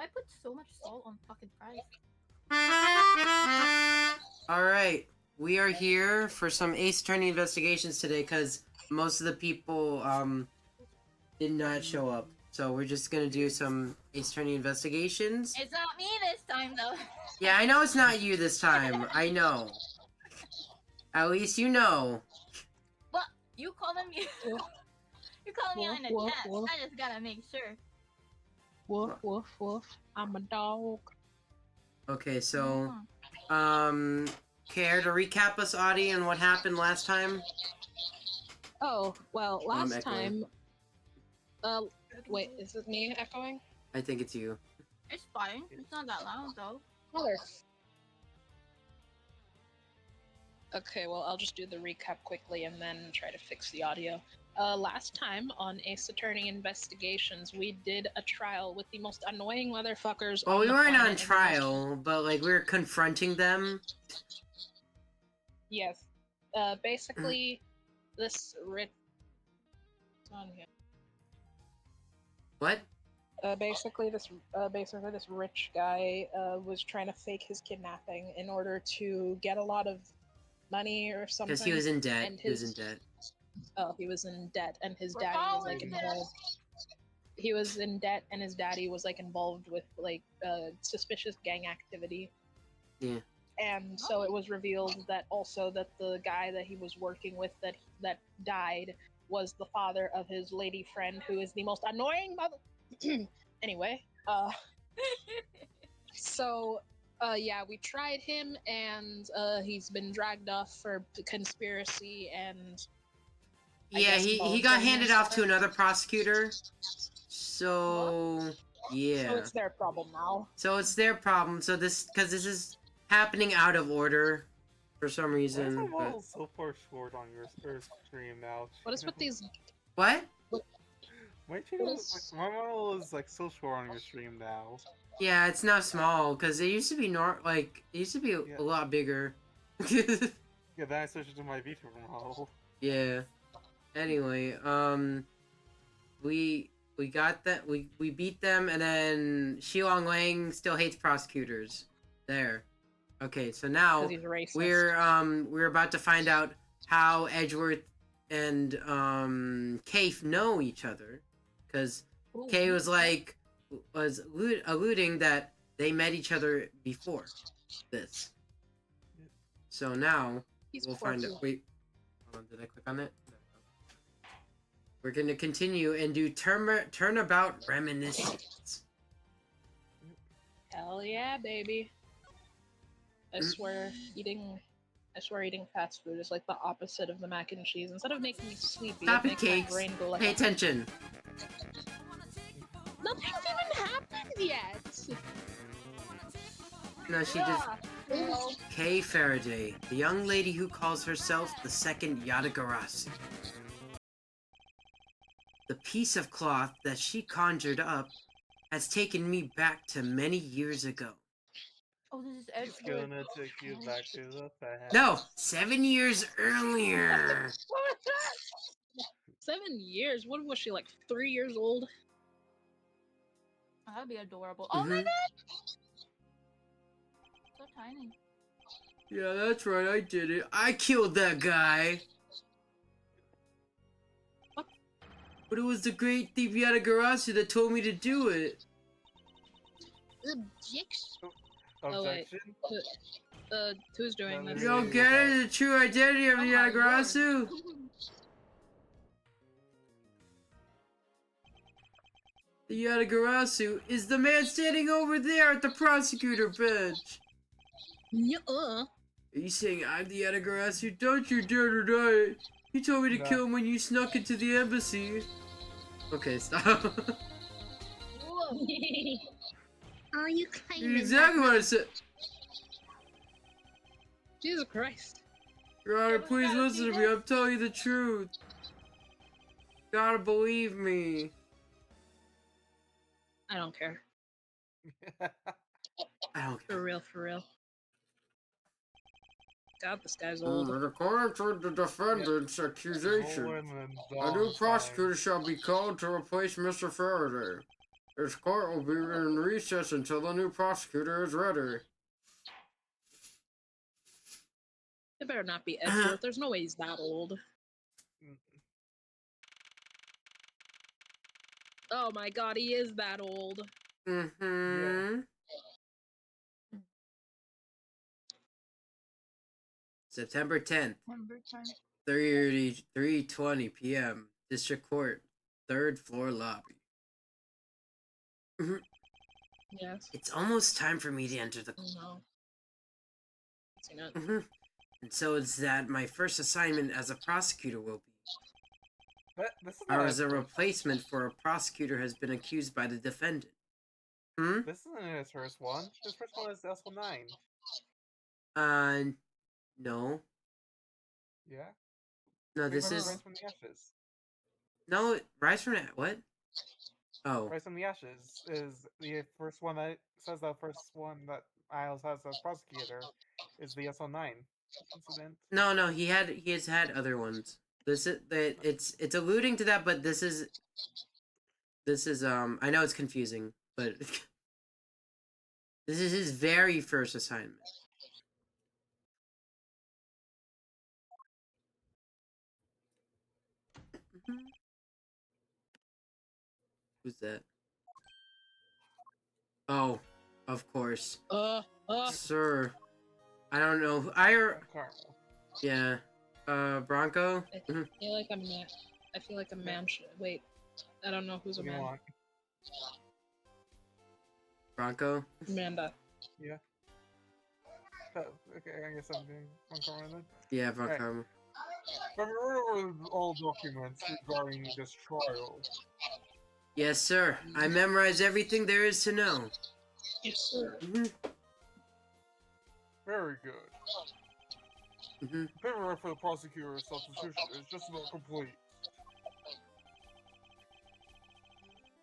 Why put so much salt on fucking fries? Alright, we are here for some Ace Attorney investigations today because most of the people did not show up. So we're just gonna do some Ace Attorney investigations. It's not me this time though. Yeah, I know it's not you this time. I know. At least you know. What? You calling me? You calling me on the Woof, chat? woof. I just gotta make sure. Woof, woof, woof. I'm a dog. Okay, so Hmm. care to recap us, Audie, on what happened last time? Oh, well, I'm last echoing. time. Wait, is it me echoing? I think it's you. It's fine. It's not that loud though. Mother. Okay, well, I'll just do the recap quickly and then try to fix the audio. Last time on Ace Attorney Investigations, we did a trial with the most annoying motherfuckers Well, on we the weren't planet on and the most- trial, but like we were confronting them. Yes. Basically, this rich... on here. What? Basically this rich guy was trying to fake his kidnapping in order to get a lot of money or something. Because he was in debt. And He was in his- debt. Oh, he was in debt, and his We're daddy was like following this. involved. He was in debt, and his daddy was like involved with like suspicious gang activity. Yeah. And so it was revealed that also that the guy that he was working with that died was the father of his lady friend, who is the most annoying mother. Anyway, so yeah, we tried him, and he's been dragged off for conspiracy and I Yeah, guess he both got during handed their off to summer. another prosecutor. So So yeah. it's their problem now. So it's their problem. So this this is happening out of order for some Why is reason. my But... model so far short on your stream now? What is with these? What? My What channel is- my model is like so short on your stream now. Yeah, it's now small because it used to be it used to be Yeah. a lot bigger. Yeah, then I switched to my VTuber model. Yeah. Anyway, we got that we beat them, and then Xilong Wang still hates prosecutors. There. Okay, so now 'Cause he's racist. we're about to find out how Edgeworth and Kaif know each other, because Ooh. Kay was alluding that they met each other before this. So now He's we'll find quirky. out. Wait, hold on, did I click on it? No. We're gonna continue and do turnabout reminiscence. Hell yeah, baby! I swear, eating fast food is like the opposite of the mac and cheese. Instead of making me sleepy, Stop it it, makes my Cakes. brain go like. Pay attention. Nothing's even happened yet. No, she just. Kay Faraday, the young lady who calls herself the second Yadagarasu. The piece of cloth that she conjured up has taken me back to many years ago. Oh, this is It's Edgewood. gonna take you back to the past. No, 7 years earlier. What was that? 7 years? What was she, like 3 years old? Oh, that'd be adorable. Oh my Mhm. god! So tiny. Yeah, that's right, I did it. I killed that guy. What? But it was the great thief Yadagarasu that told me to do it. Objection. Objection? Who's doing No, this? You don't get it? The true identity of the Oh my Yadagarasu? The Yadagarasu is the man standing over there at the prosecutor bench. Nuh-uh. Are you saying I'm the Yadagarasu? Don't you dare deny it. You told me to No. kill him when you snuck into the embassy. Okay, stop. Whoa. Are you claiming Exactly what I said. Jesus Christ. Your Honor, please listen to me. I'm telling you the truth. Gotta believe me. I don't care. I don't care. For real. God, this guy's old. According to the defendant's accusation, Rolling and a new dog prosecutor shall be called to replace Mr. Faraday. This court will be in recess until the new prosecutor is ready. It better not be Edgeworth. There's no way he's that old. Oh my god, he is that old. Mm-hmm. September 10th, Number 10. 3:20 p.m. District Court, 3rd floor lobby. Yes. It's almost time for me to enter the... Oh no. Seen it. And so it's that my first assignment as a prosecutor will be. This is I not was a his first- replacement for a prosecutor has been accused by the defendant. This isn't his first one. His first one is S19. No. Yeah. No, this Remember is... Rise from the Ashes. No, Rise from... What? Oh. Rise from the Ashes is the first one that says the first one that Isles has as prosecutor is the SL9 incident. No, he has had other ones. This is it's alluding to that, but this is I know it's confusing, but this is his very first assignment. Who's that? Oh, of course. Sir. I don't know. Carmel. Yeah. Bronco? I feel like a man should wait. I don't know who's a What do you man. want? Bronco? Amanda. Yeah. Oh, okay, I guess I'm doing one Carmel then. Yeah, Bronco. Have you read over all documents regarding this trial? Yes, sir. I memorized everything there is to know. Yes, sir. Very good. Paperwork for the prosecutor's substitution is just about complete.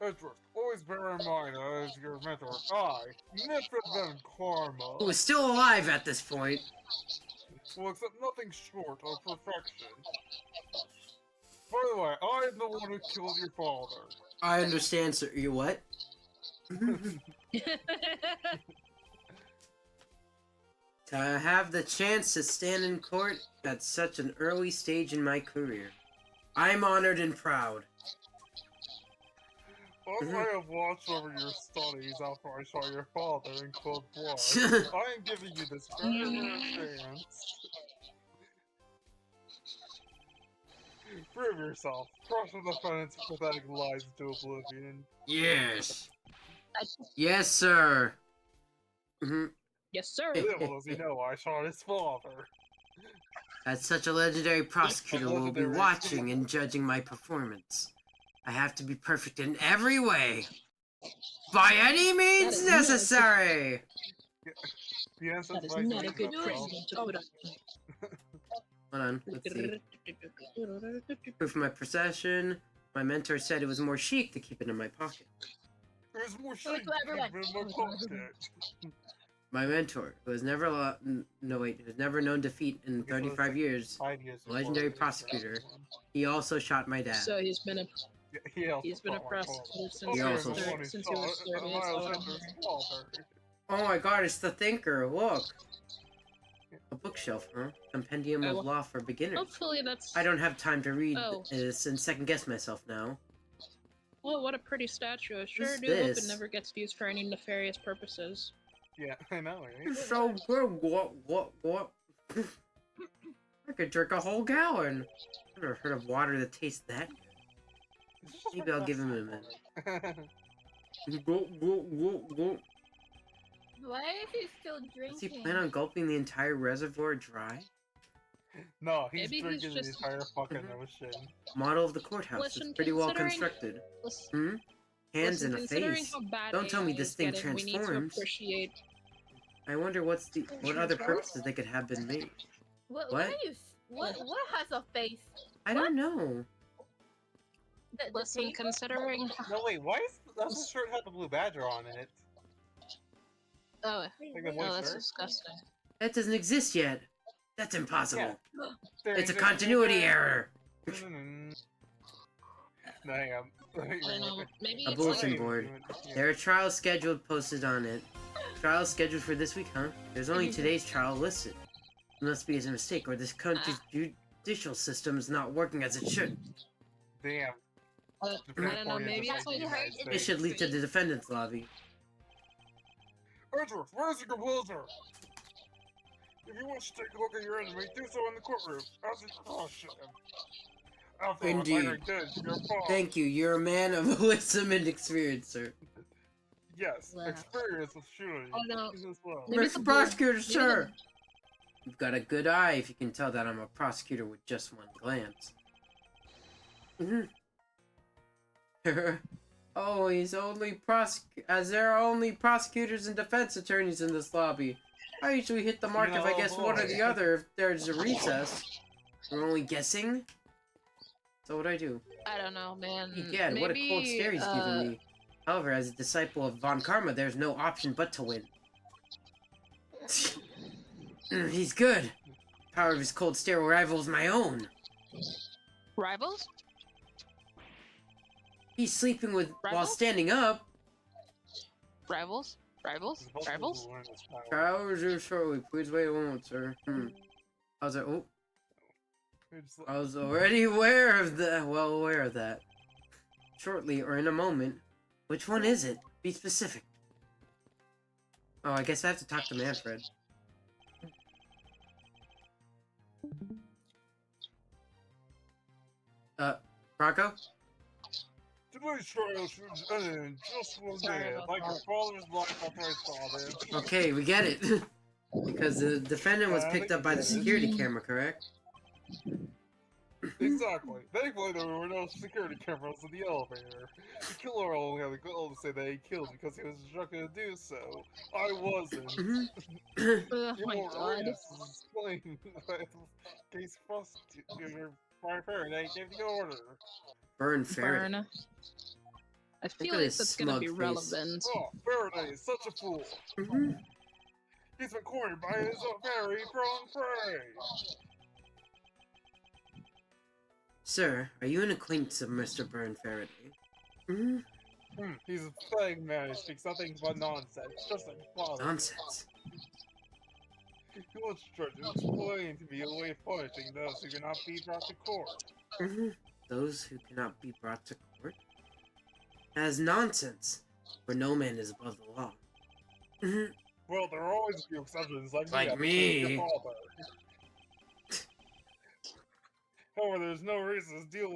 Edgeworth, always bear in mind as your mentor, I, Nifred Van Karma, Who is still alive at this point. will accept nothing short of perfection. By the way, I am the one who killed your father. I understand, sir. You what? To have the chance to stand in court at such an early stage in my career. I'm honored and proud. As I have watched over your studies after I saw your father in cold blood, I am giving you this very rare chance. Prove yourself. Crush the defendant's pathetic lies into oblivion. Yes. Yes, sir. Yes, sir. Little does he know I shot his father. As such a legendary prosecutor will be watching and judging my performance. I have to be perfect in every way. By any means necessary. The answer That is not a good precedent to put up. Hold on, let's see. Proof of my possession. My mentor said it was more chic to keep it in my pocket. There's more Show it shit to everyone. in my pocket. My mentor, who has never who's never known defeat in 35 years, 5 years. legendary before this prosecutor. one. He also shot my dad. So he's been a Yeah, he's been a prosecutor since He he was also- 30. Since he was 30. That's all I'm hearing. Oh my god, it's the Thinker, look! A bookshelf, huh? Compendium of Law for Beginners. Hopefully that's. I don't have time to read Oh. this and second guess myself now. Oh, what a pretty statue! I sure What's do hope this? it never gets used for any nefarious purposes. Yeah, I know, right? It's so good, what? I could drink a whole gallon. I've never heard of water that tastes that good. Maybe I'll give him a minute. Go. Why is he still drinking? Does he plan on gulping the entire reservoir dry? No, he's Maybe he's drinking the just- entire fucking Mhm. ocean. Model of the courthouse. Listen, It's pretty well considering- constructed. Listen, Hands listen, in a considering face. how bad Don't tell me AI this is thing getting, we need to transforms. appreciate. I wonder what other purposes they could have been made. What? What? Are you? What has a face? I don't know. The Listen, paper? considering. No, wait, why does this shirt have the blue badger on in it? Oh, Like a no, blue that's shirt? disgusting. That doesn't exist yet. That's impossible. There It's a you go. continuity error. Mm. Damn. I don't know. Maybe A it's bulletin like, board. Yeah. There are trials scheduled posted on it. Trials scheduled for this week, huh? There's only today's trial listed. It must be a mistake, or this country's judicial system is not working as it should. Damn. I don't know. Maybe it's like It should lead to the defendant's lobby. Edgeworth, where's the composer? If you wish to take a look at your enemy, do so in the courtroom, as a caution. After all, Indeed. like I did, your fault. Thank you. You're a man of wisdom and experience, sir. Yes, Wow. experience of shooting. Oh, no. As well. Maybe Mr. the Prosecutor, maybe sir! You've got a good eye if you can tell that I'm a prosecutor with just one glance. Oh, as there are only prosecutors and defense attorneys in this lobby. I usually hit the mark if I guess one or the other if there's a recess. We're only guessing? So what'd I do? I don't know, man. Egad, what a cold stare he's giving me. However, as a disciple of Von Karma, there's no option but to win. He's good. The power of his cold stare rivals my own. Rivals? He's sleeping with while Rivals? standing up. Rivals? Rivals? Both of Rivals? us will learn this power. Trial resumed shortly. Please wait a moment, sir. I was like, oh, It's I was already aware of that. Well aware of that. Shortly or in a moment. Which one is it? Be specific. Oh, I guess I have to talk to Manfred. Bronco? Today's trial should end in just one Sorry day, about like your that. father's life after I saw this. Okay, we get it. Because the defendant was I picked think up by the we get it. security camera, correct? Exactly. Thankfully, there were no security cameras in the elevator. The killer only had the goal to say that he killed because he was instructed to do so. I wasn't. Oh You my won't god. read this is explained by the case prosecutor Brian Faraday gave the order. Burn Faraday. Burn. I feel at like his that's gonna be smug face. relevant. Oh, Faraday is such a fool. He's been cornered by his very prone prey. Sir, are you an acquaintance of Mr. Burn Faraday? He's a plague man who speaks nothing but nonsense, just like father. Nonsense. He wants to try to explain to me a way of punishing those who cannot be brought to court. Those who cannot be brought to court? As nonsense, for no man is above the law. Well, there are always a few exceptions, like Like me. me. Your father. However, there's no reason to deal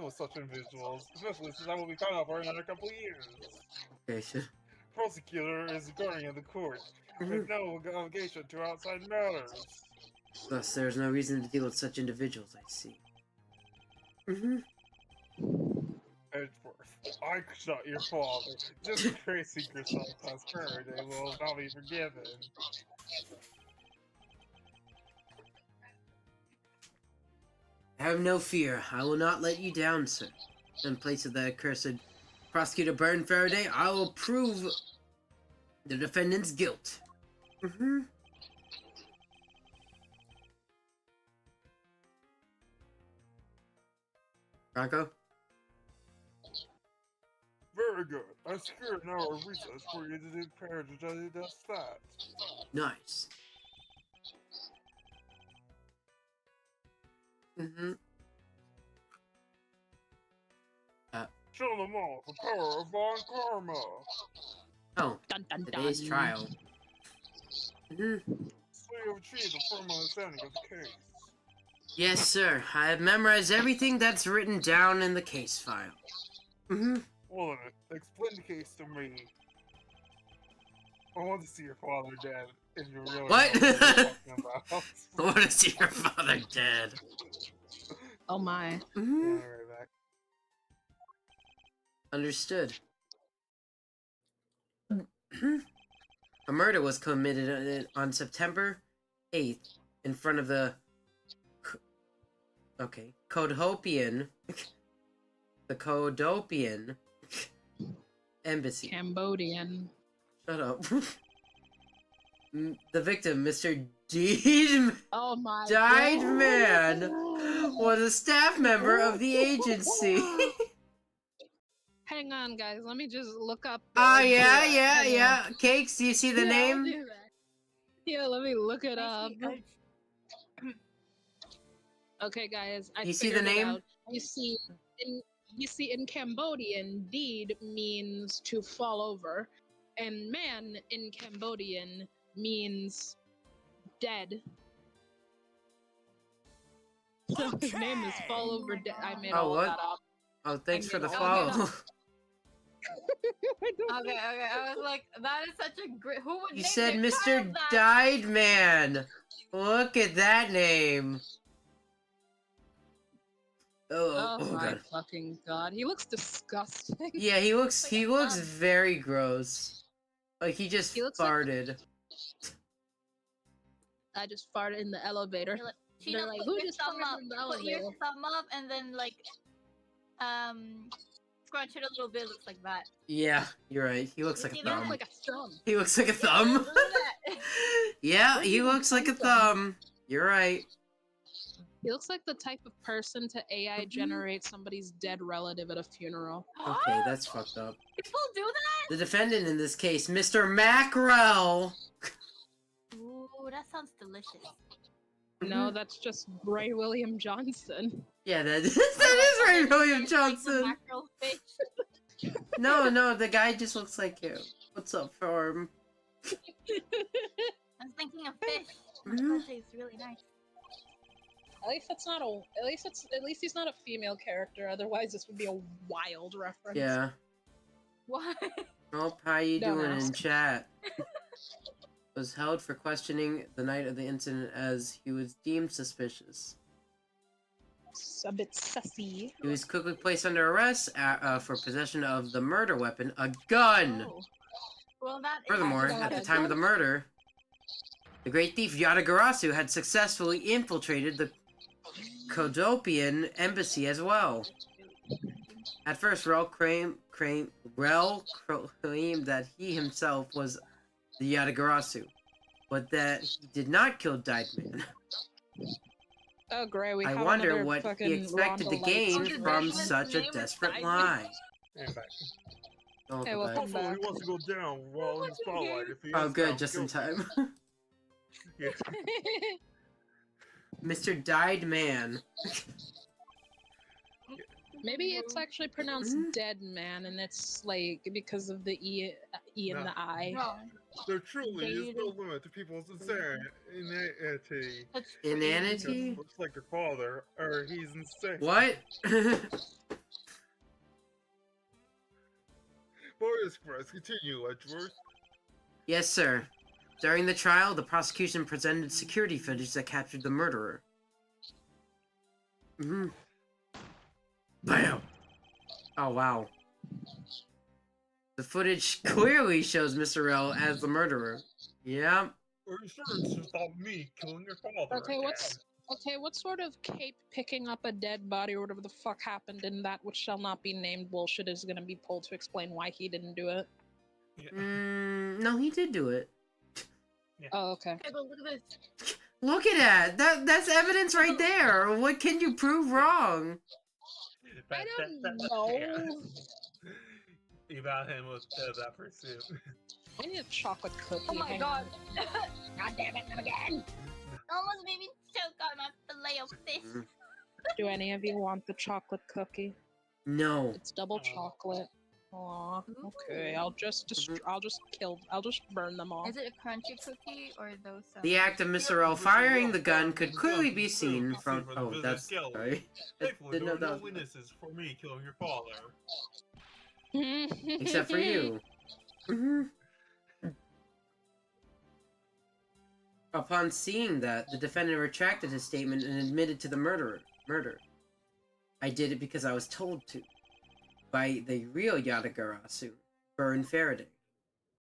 with such individuals, especially since I will be found out for another couple of years. Okay, sure. Prosecutor is the guardian of the court, with no obligation to outside matters. Thus, there is no reason to deal with such individuals, I see. Edgeworth, I shot your father. Just tracing yourself as Faraday will not be forgiven. Have no fear. I will not let you down, sir. In place of that accursed Prosecutor Burn Faraday, I will prove the defendant's guilt. Bronco? Very good. I secured an hour of recess for you to prepare to judge just that. Nice. Show them all the power of Von Karma. Oh, Dun dun dun. today's trial. So you have achieved a firm understanding of the case. Yes, sir. I have memorized everything that's written down in the case file. Well then, explain the case to me. I want to see your father dead, if you really What? know what you're talking about. I want to see your father dead. Oh my. Yeah, right back. Understood. A murder was committed on September 8th in front of the Kodopian the Kodopian embassy. Cambodian. Shut up. The victim, Mr. Deed Oh my Died god. Man, was a staff member of the agency. Hang on, guys. Let me just look up. Oh, the- yeah, hang on. yeah. Cakes, do you see the Yeah, I'll name? do that. Yeah, let me look it I up. see- Okay, guys, I You see the figured it name? out. You see, in Cambodian, deed means to fall over, and man in Cambodian means dead. So his name is Fall Oh Over my Dead. I God. made Oh, all what? of that up. Oh, thanks for the Okay, follow. I don't Okay, I was like, that is such a great. Who would You name said their Mr. child that? Died Man. Look at that name. Oh, Oh my god. fucking god. He looks disgusting. Yeah, he looks Like a thumb. very gross. Like he just He looks like- farted. I just farted in the elevator. You're like, They're Sheena, like, put who your just thumb farted up. in the Put your elevator? thumb up, and then like, scrunch it a little bit. Looks like that. Yeah, you're right. He looks You like a see He looks thumb. like a thumb. He looks like a Yeah, thumb. look at that. Yeah, Where's he his looks like a thumb from? thumb. You're right. He looks like the type of person to AI Mhm. generate somebody's dead relative at a funeral. Okay, that's fucked up. People do that? The defendant in this case, Mr. Mackerel. Ooh, that sounds delicious. No, that's just Ray William Johnson. Yeah, that is Ray William It's like the Johnson. mackerel fish. No, the guy just looks like you. What's up, Form? I was thinking of fish. Mhm. That tastes really nice. At least that's not a. At least he's not a female character. Otherwise, this would be a wild reference. Yeah. What? Well, how you Don't doing in ask. chat? Was held for questioning the night of the incident as he was deemed suspicious. It's a bit sussy. He was quickly placed under arrest for possession of the murder weapon, a gun. Oh. Well, that. Furthermore, actually at the had a time of the gun. murder, the great thief Yatagarasu had successfully infiltrated the Kodopian embassy as well. At first, Rel claimed that he himself was the Yatagarasu, but that he did not kill Died Man. Oh, great. We I have wonder another what fucking he expected to Rhonda gain Lights Oh, from his such a name is desperate Died lie. And back. Oh, Hey, goodbye. welcome Also, he back. wants to go down while in the spotlight. If he Oh, is good, found just in guilty. time. Yeah. Mr. Died Man. Maybe it's actually pronounced Mhm. dead man, and it's like because of the e in No. the I. Wrong. There truly is no Dated. limit to people's inanity. That's Inanity? Just looks like your father, or he's insane. What? Boy Express, continue, Edgeworth. Yes, sir. During the trial, the prosecution presented security footage that captured the murderer. Mm-hmm. Bam! Oh, wow. The footage clearly shows Mr. L as the murderer. Yeah. Are you sure it's just not me killing your father? Okay, again? what sort of cape picking up a dead body or whatever the fuck happened in that which shall not be named bullshit is gonna be pulled to explain why he didn't do it? Yeah. No, he did do it. Oh, okay. Okay, but look at this. Look at that's evidence right there. What can you prove wrong? I don't know. About him with that pursuit. I need a chocolate cookie. Oh my hang god. on. God damn it, not again! Almost made me choke on my fillet of fish. Do any of you want the chocolate cookie? No. It's double Aw. chocolate. Aw, okay. Ooh. I'll just burn them all. Is it a crunchy cookie or those? The act of Mr. L firing the gun could clearly be seen from. Oh, that's sorry. I Thankfully, didn't know there were that no was. witnesses for me killing your father. Except for you. Mhm. Upon seeing that, the defendant retracted his statement and admitted to the murder. I did it because I was told to. By the real Yatagarasu, Burn Faraday.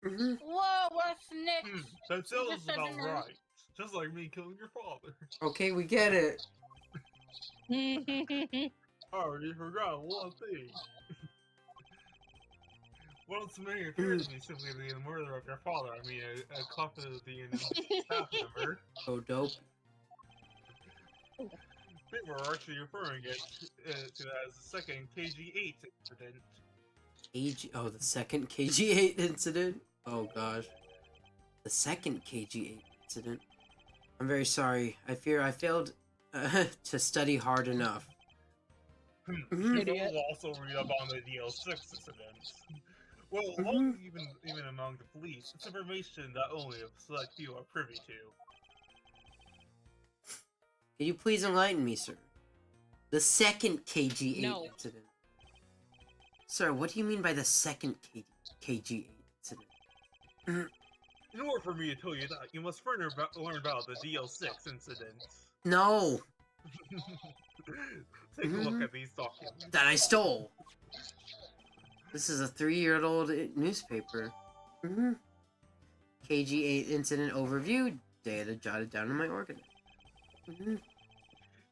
Mhm. Whoa, what a snitch! That sounds just said about no. right. Just like me killing your father. Okay, we get it. I already forgot one thing. What's many appears to me simply the murder of your father. I mean, a confidently in staff member. Oh, dope. People are actually referring it to that as the second KG8 incident. Oh, the second KG8 incident? Oh gosh. The second KG8 incident? I'm very sorry. I fear I failed to study hard enough. You Idiot. will also read up on the DL6 incidents. Well, even among the police, it's information that only a select few are privy to. Can you please enlighten me, sir? The second KG8 No. incident. Sir, what do you mean by the second KG8 incident? In order for me to tell you that, you must further learn about the DL6 incidents. No! Take a look at these documents. That I stole! This is a 3-year-old newspaper. KG8 incident overview. Data jotted down in my organizer.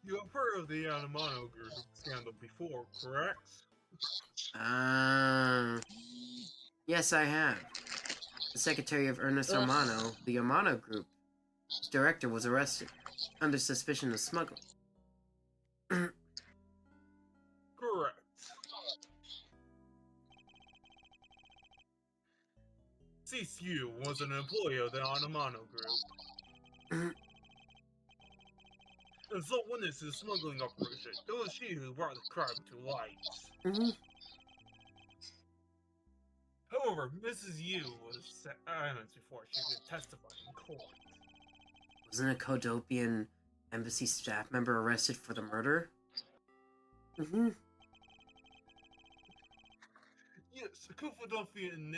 You have heard of the Anamano group scandal before, correct? Yes, I have. The secretary of Ernest Ugh. Amano, the Amano Group director, was arrested under suspicion of smuggling. Correct. CCU was an employee of the Anamano Group. And so witnesses smuggling operation. It was she who brought the crime to light. However, Mrs. Yu was silenced before she could testify in court. Wasn't a Kodopian embassy staff member arrested for the murder? Yes, a Philadelphian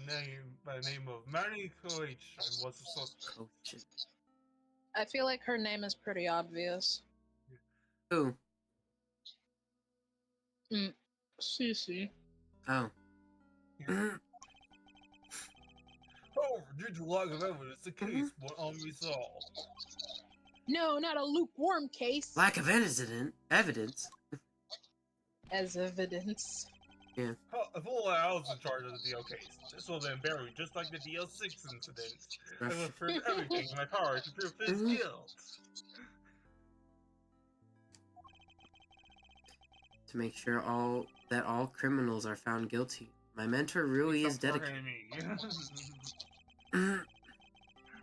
name by the name of Manny Koichan was a suspect. Coach. I feel like her name is pretty obvious. Who? Cece. Oh. However, due to lack of evidence, the case went unresolved. No, not a lukewarm case. Lack of evidence? As evidence. Yeah. If only I was in charge of the DL case, this would have been buried just like the DL6 incident. I would prove everything in my power to prove his guilt. To make sure that all criminals are found guilty. My mentor really is dedicated.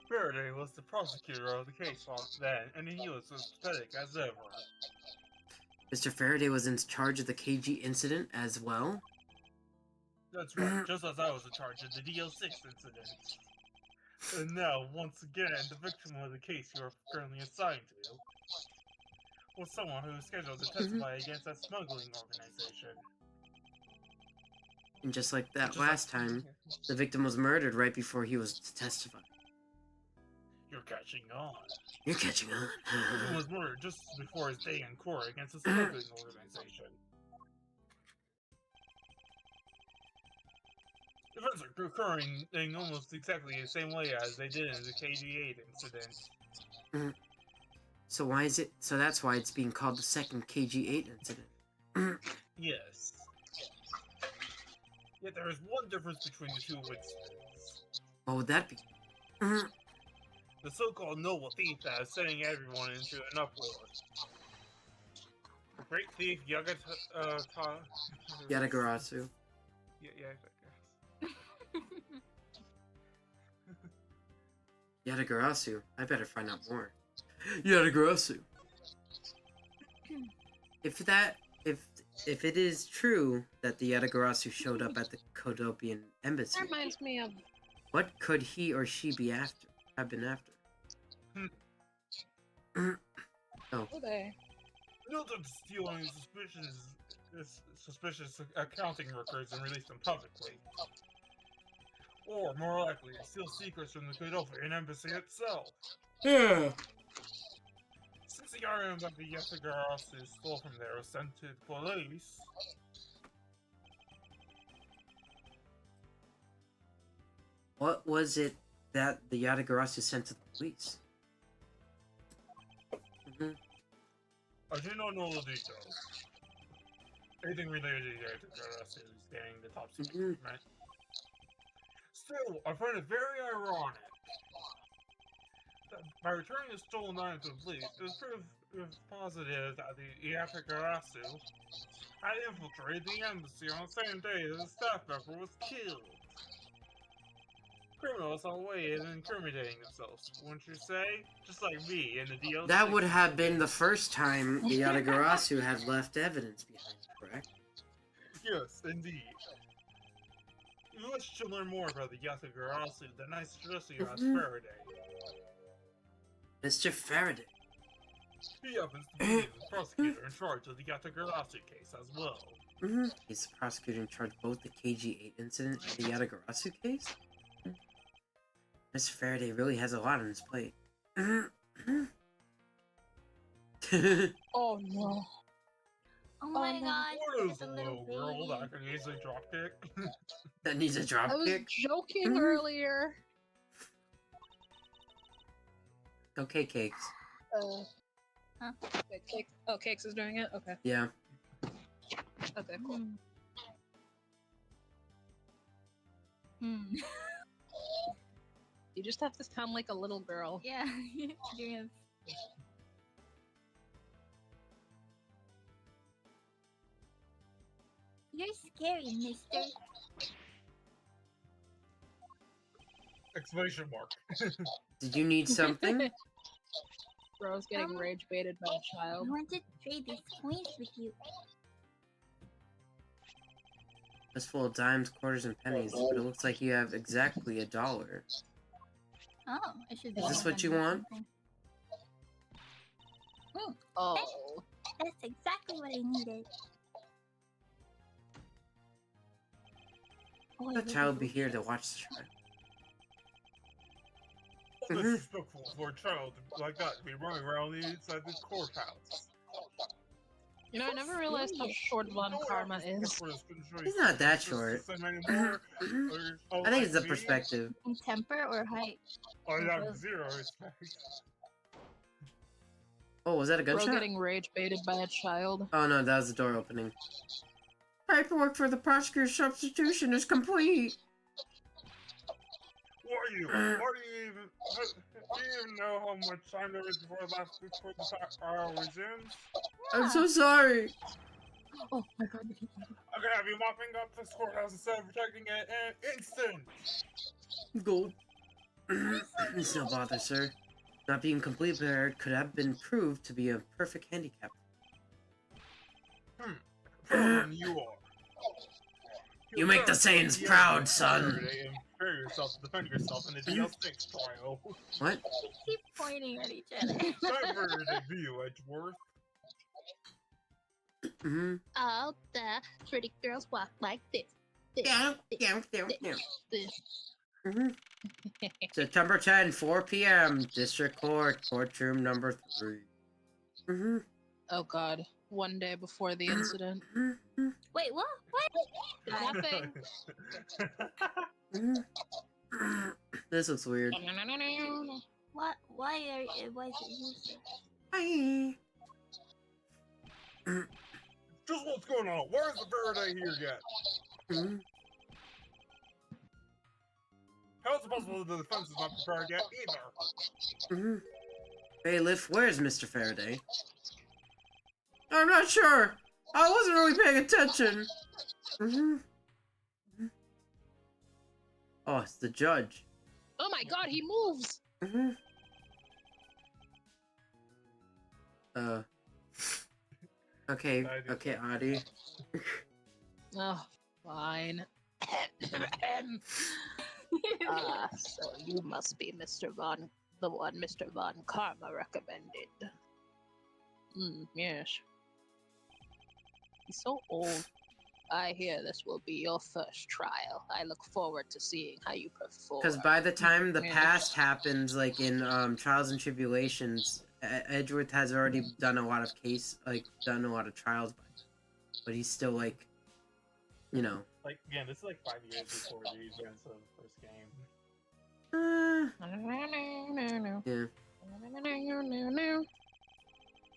Faraday was the prosecutor of the case then, and he was as pathetic as ever. Mr. Faraday was in charge of the KG incident as well? That's right, just as I was in charge of the DL6 incident. And now, once again, the victim of the case you are currently assigned to was someone who was scheduled to testify against a smuggling organization. And just like that last time, the victim was murdered right before he was to testify. You're catching on. You're catching on. The victim was murdered just before his day in court against a smuggling organization. Events are occurring in almost exactly the same way as they did in the KG8 incident. So why is it? So that's why it's being called the second KG8 incident. Yes. Yet there is one difference between the two incidents. What would that be? The so-called noble thief that is setting everyone into an uproar. The great thief Yatagarasu. Yeah, I guess. Yatagarasu. I better find out more. Yatagarasu. If it is true that the Yatagarasu showed up at the Kodopian embassy, That reminds me of. what could he or she be after? Have been after? Who they? Note that stealing suspicious accounting records and release them publicly. Or, more likely, steal secrets from the Kodopian embassy itself. Yeah. Since the item that the Yatagarasu stole from there was sent to the police, What was it that the Yatagarasu sent to the police? I do not know the details. Anything related to the Yatagarasu is getting the top secret, right? Still, I find it very ironic that by returning the stolen item to the police, it was proof It's positive that the Yatakarasu had infiltrated the embassy on the same day that the staff member was killed. Criminals on the way of incriminating themselves, wouldn't you say? Just like me in the DLC. That would have been the first time the Yatagarasu had left evidence behind, correct? Yes, indeed. If you wish to learn more about the Yatagarasu, then I suggest you ask Faraday. Mr. Faraday. He happens to be the prosecutor in charge of the Yatagarasu case as well. He's the prosecutor in charge of both the KG8 incident and the Yatagarasu case? Mr. Faraday really has a lot on his plate. Oh no. Oh my no. gosh, What is it's a a little little girl baby. that can easily dropkick? That needs a drop I was kick? joking earlier. Okay, Cakes. Huh? Wait, Cake. Oh, Cakes is doing it? Okay. Yeah. Okay, cool. You just have to sound like a little girl. Yeah, doing You're scary, mister. Exclamation mark. Did you need something? Bro's getting rage baited by a I child. want to trade these coins with you. It's full of dimes, quarters, and pennies, but it looks like you have exactly $1. Oh, I should. Is this what you want? Oh. That's exactly what I needed. Oh, I The really child will be do. here to watch the trial. Disrespectful for a child like that to be running around inside the courthouse. You know, I never realized how short Von Karma is. He's not that short. I think it's the perspective. In temper or height? I have zero respect. Oh, was that a Bro gunshot? getting rage baited by a child. Oh no, that was the door opening. Paperwork for the prosecutor's substitution is complete. What are you? What do you even know how much time there is before the trial resumes? I'm so sorry. Oh my god. I'm gonna have you mopping up this courthouse instead of protecting it in an instant. Gold. It's no bother, sir. Not being completely prepared could have been proved to be a perfect handicap. Problem you are. You make the Saiyans proud, son. Prepare yourself to defend yourself in the DL6 trial. What? Keep pointing at each other. Time for your debut, Edgeworth. All the pretty girls walk like this. Yeah. This. September 10, 4 p.m. District Court, courtroom number 3. Oh god. One day before the incident. Wait, what? What? Nothing. This looks weird. What? Why is it useless? Hi. Just what's going on? Where's the Faraday here yet? How is it possible that the defense is not prepared yet either? Bailiff, where's Mr. Faraday? I'm not sure. I wasn't really paying attention. Oh, it's the judge. Oh my god, he moves! Okay, Adi. Oh, fine. So you must be the one Mr. Von Karma recommended. Yes. He's so old. I hear this will be your first trial. I look forward to seeing how you perform. Because by the time the Yes. past happens, like in Trials and Tribulations, Edgeworth has already done a lot of done a lot of trials, but he's still like, you know. Like, again, this is like 5 years before the events of the first game. Yeah.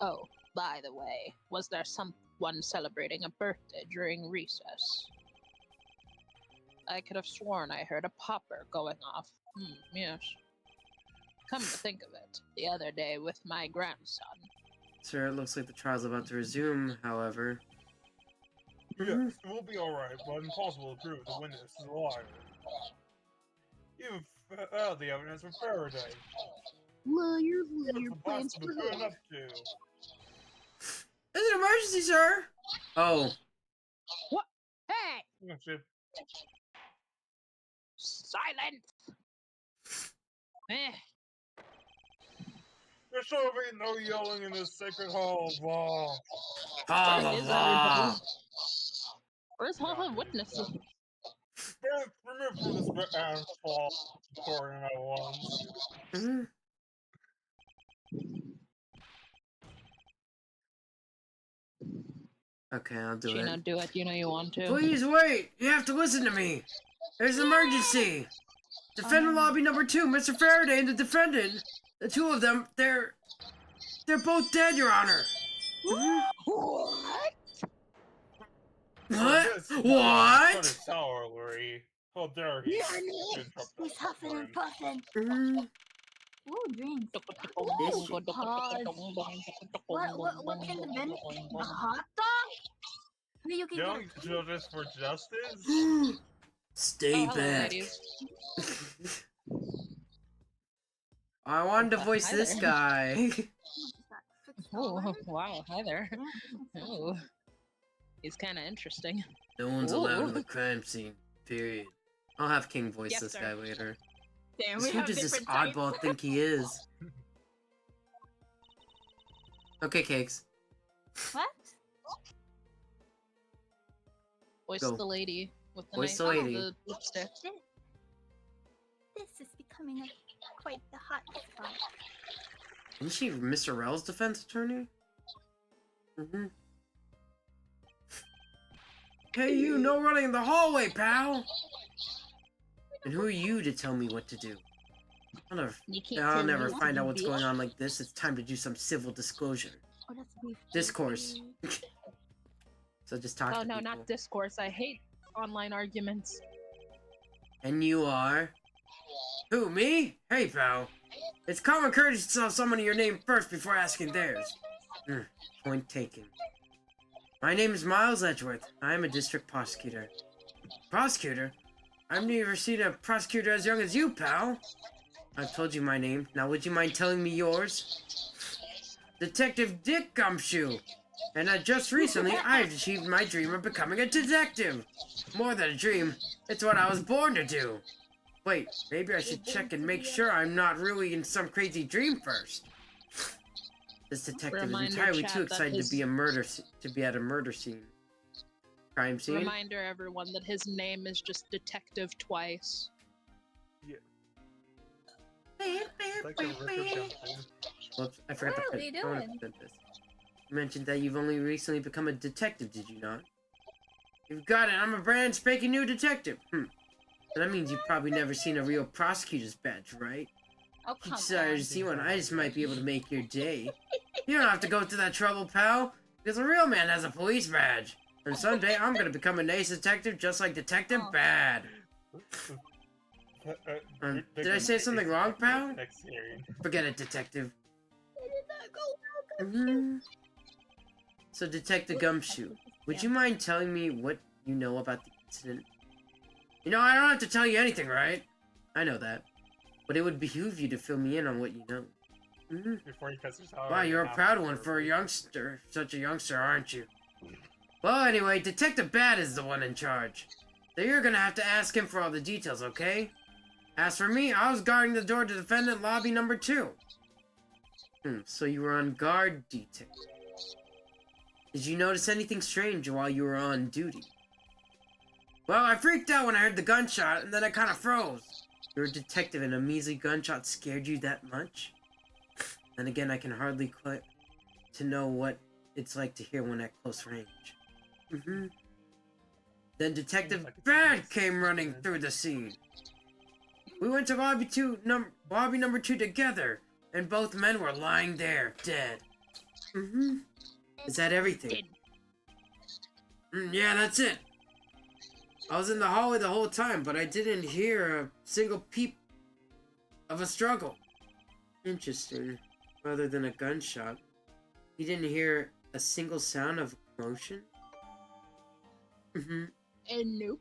Oh, by the way, was there someone celebrating a birthday during recess? I could have sworn I heard a popper going off. Yes. Come to think of it, the other day with my grandson, Sir, it looks like the trial's about to resume, however. Yes, we'll be alright, but impossible to prove the witness is a liar. You found the evidence from Faraday. Liar, What's liar, the plans boss for been life. up to? It's an emergency, sir! Oh. Hey! Oh, shit. Silence! Eh. There should be no yelling in this sacred hall of law. Blah, Where blah, is blah. everybody? Where's all the witnesses? Get removed from this fall recording at once. Mhm. Okay, I'll do Gino, it. do it. You know you want to. Please wait! You have to listen to me! There's an emergency! Defendant lobby number 2, Mr. Faraday and the defendant, the two of them, they're both dead, Your Honor! What? What? This What? salary. How dare he interrupt He's us huffing and during- puffing. Mhm. Ooh, dreams. This shit. What's in the bin? A hot dog? Maybe you can Young get a Judges for Justice? Stay Oh, hello, back. ladies. I wanted to Hi voice there. this guy. Oh, wow. Hi there. Yeah, Oh. He's kind of interesting. No one's Ooh. allowed in the crime scene. Period. I'll have King voice Yes, this sir. guy later. Damn, Who we have does this different types. oddball think he is? Okay, Cakes. What? Voice Go. the lady with the Voice nice the lady. the lipstick. This is becoming quite the hot spot. Isn't she Mr. Rel's defense attorney? Mm-hmm. Hey, you, no running in the hallway, pal! And who are you to tell me what to do? You can't I'll tell never me what find to out do, what's bitch. going on like this. It's time to do some civil disclosure. Oh, that's beef. Discourse. So just talk Oh to no, people. not discourse. I hate online arguments. And you are? Who, me? Hey, pal. It's common courtesy to tell someone your name first before asking theirs. Point taken. My name is Miles Edgeworth. I am a district prosecutor. Prosecutor? I've never seen a prosecutor as young as you, pal. I've told you my name. Now would you mind telling me yours? Detective Dick Gumshoe. And just recently, I've achieved my dream of becoming a detective. More than a dream, it's what I was born to do. Wait, maybe I should check and make sure I'm not really in some crazy dream first. This detective Reminder, is entirely chat, too that excited his- to be at a murder scene. Crime scene? Reminder, everyone, that his name is just Detective twice. Like a record jumping. Whoops, I forgot What to are we print. I wanna doing? print this. You mentioned that you've only recently become a detective, did you not? You've got it. I'm a brand spanking new detective. So that means you've probably never seen a real prosecutor's badge, right? Oh, If you come desire on. to see one, I just might be able to make your day. You don't have to go through that trouble, pal, because a real man has a police badge. And someday I'm gonna become an ace detective just like Detective Oh. Bad. Did I say something wrong, pal? Next hearing. Forget it, detective. It did not go well, Mhm. So, Detective Gumshoe, would you mind telling me what you know about the incident? You know, I don't have to tell you anything, right? I know that. But it would behoove you to fill me in on what you know. Before he cuts his hair. Wow, you're a proud one for a youngster. Such a youngster, aren't you? Well, anyway, Detective Bad is the one in charge. So you're gonna have to ask him for all the details, okay? As for me, I was guarding the door to defendant lobby number 2. So you were on guard detail. Did you notice anything strange while you were on duty? Well, I freaked out when I heard the gunshot, and then I kind of froze. You're a detective and a measly gunshot scared you that much? Then again, I can hardly quite to know what it's like to hear one at close range. Then Detective Bad came running through the scene. We went to lobby number 2 together, and both men were lying there, dead. Is that everything? Yeah, that's it. I was in the hallway the whole time, but I didn't hear a single peep of a struggle. Interesting. Rather than a gunshot. He didn't hear a single sound of commotion? Mm-hmm. And nope.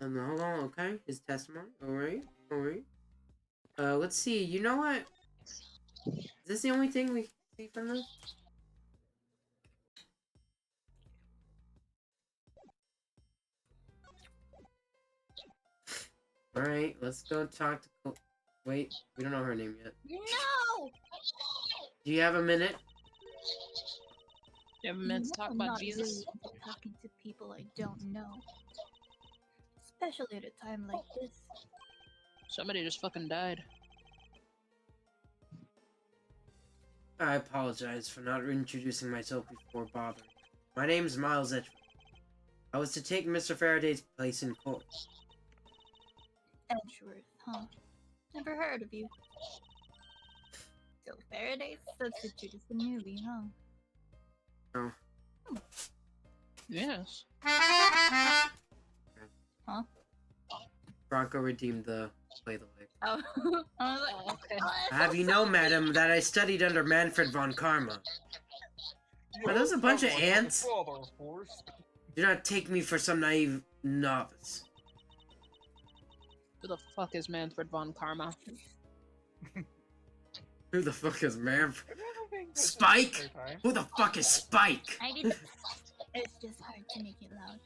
Hold on, okay. His testimony. Alright. Let's see. You know what? Is this the only thing we see from this? Alright, let's go talk to wait, we don't know her name yet. No! Do you have a minute? You have a minute to talk I'm about not Jesus? really into talking to people I don't know. Especially at a time like this. Somebody just fucking died. I apologize for not introducing myself before bothering. My name's Miles Edgeworth. I was to take Mr. Faraday's place in court. Edgeworth, huh? Never heard of you. So Faraday's substitute is the newbie, huh? Oh. Yes. Huh? Bronco redeemed the play the leg. Oh, I was like, Oh, okay. oh, that's I have so you know, sad. madam, that I studied under Manfred von Karma. Are those a bunch of ants? Father, of course. Do not take me for some naive novice. Who the fuck is Manfred von Karma? Who the fuck is Manfred? Everything is Spike? at the same time. Who the fuck is Spike? I did. It's just hard to make it loud.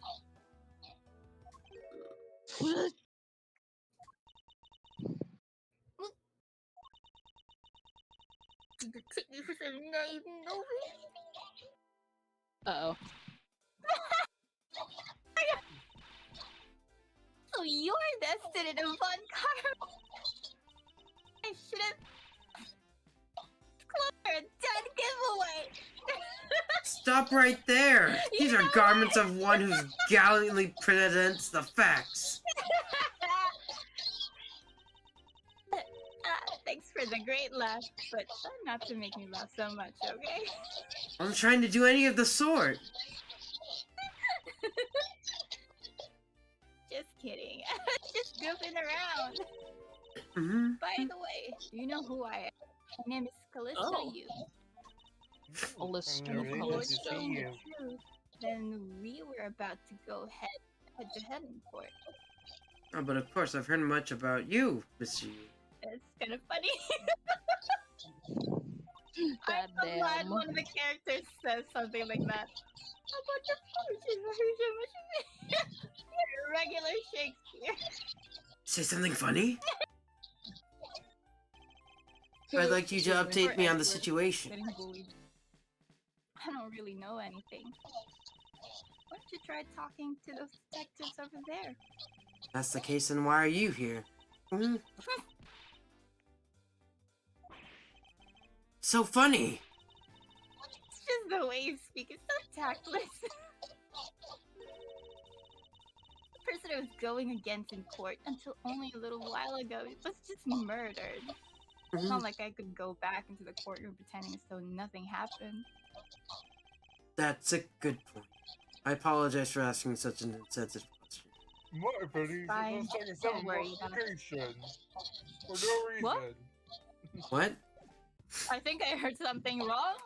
You could take me for some naive novice. Uh-oh. So you're the student of Von Karma. I should have closed her a dead giveaway. Stop right there! These are garments of one who gallantly presents the facts. Thanks for the great laugh, but try not to make me laugh so much, okay? I'm trying to do any of the sort. Just kidding. Just goofing around. Mm-hmm. By the way, you know who I am. My name is Callisto Oh. Yu. Callisto, And if Really you good were to see telling the you. truth, then we were about to go head to head in court. Oh, but of course, I've heard much about you, Mr. Yu. It's kind of funny. God I'm so glad damn. one of the characters says something like that. A bunch of regular Shakespeare. Say something funny? I'd like you to Or update me on the Edward situation. Getting bullied. I don't really know anything. Why don't you try talking to those detectives over there? That's the case, then why are you here? Hmm? So funny! It's just the way you speak. It's so tactless. The person I was going against in court until only a little while ago was just murdered. It's Mhm. not like I could go back into the courtroom pretending as though nothing happened. That's a good point. I apologize for asking such an insensitive question. My opinion Fine. is like a Don't seven worry about it. multiplication. For no reason. What? What? I think I heard something wrong.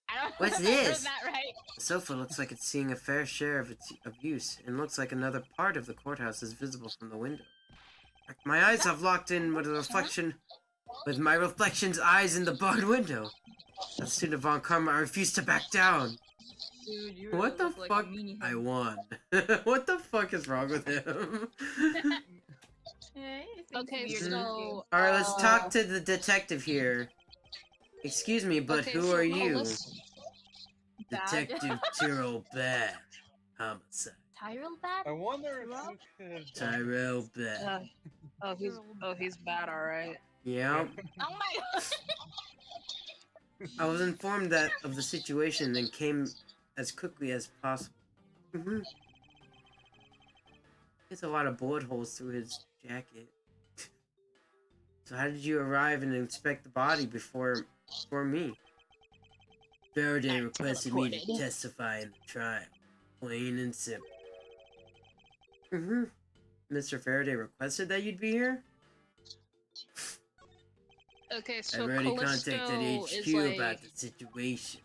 I don't What's know if I heard this? that right. The sofa looks like it's seeing a fair share of its use, and looks like another part of the courthouse is visible from the window. My eyes have locked in with a reflection, with my reflection's eyes in the barred window. The student of Von Karma, I refuse to back down. Dude, you What the look like a fuck? meanie I head. won. What the fuck is wrong with him? Yeah, he seems Okay, weird Mhm. so... Alright, let's talk to the detective here. Excuse me, but okay, who so are you? Callisto- Bad. Detective Tyrell Bad. Homicide. Tyrell bad? I wonder if Hello? you could. Tyrell Bad. he's bad, alright. Yep. Oh my god! I was informed that of the situation and came as quickly as possible. Mm-hmm. There's a lot of bullet holes through his jacket. So how did you arrive and inspect the body before me? Faraday requested me to Teleported. testify in the trial. Plain and simple. Mm-hmm. Mr. Faraday requested that you'd be here? Okay, I've so already Callisto contacted is HQ like. about the situation.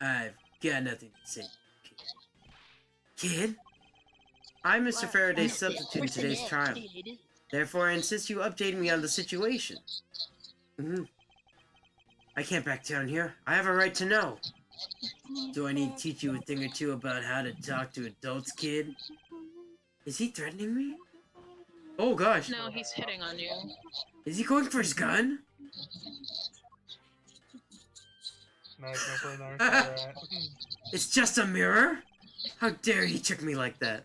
I've got nothing to say. Kid? I'm Mr. What? Faraday's substitute in today's trial. Therefore, I insist you update me on the situation. I can't back down here. I have a right to know. Do I need to teach you a thing or two about how to talk to adults, kid? Is he threatening me? Oh gosh. No, he's hitting on you. Is he going for his gun? Nice, no further than that. It's just a mirror? How dare he trick me like that?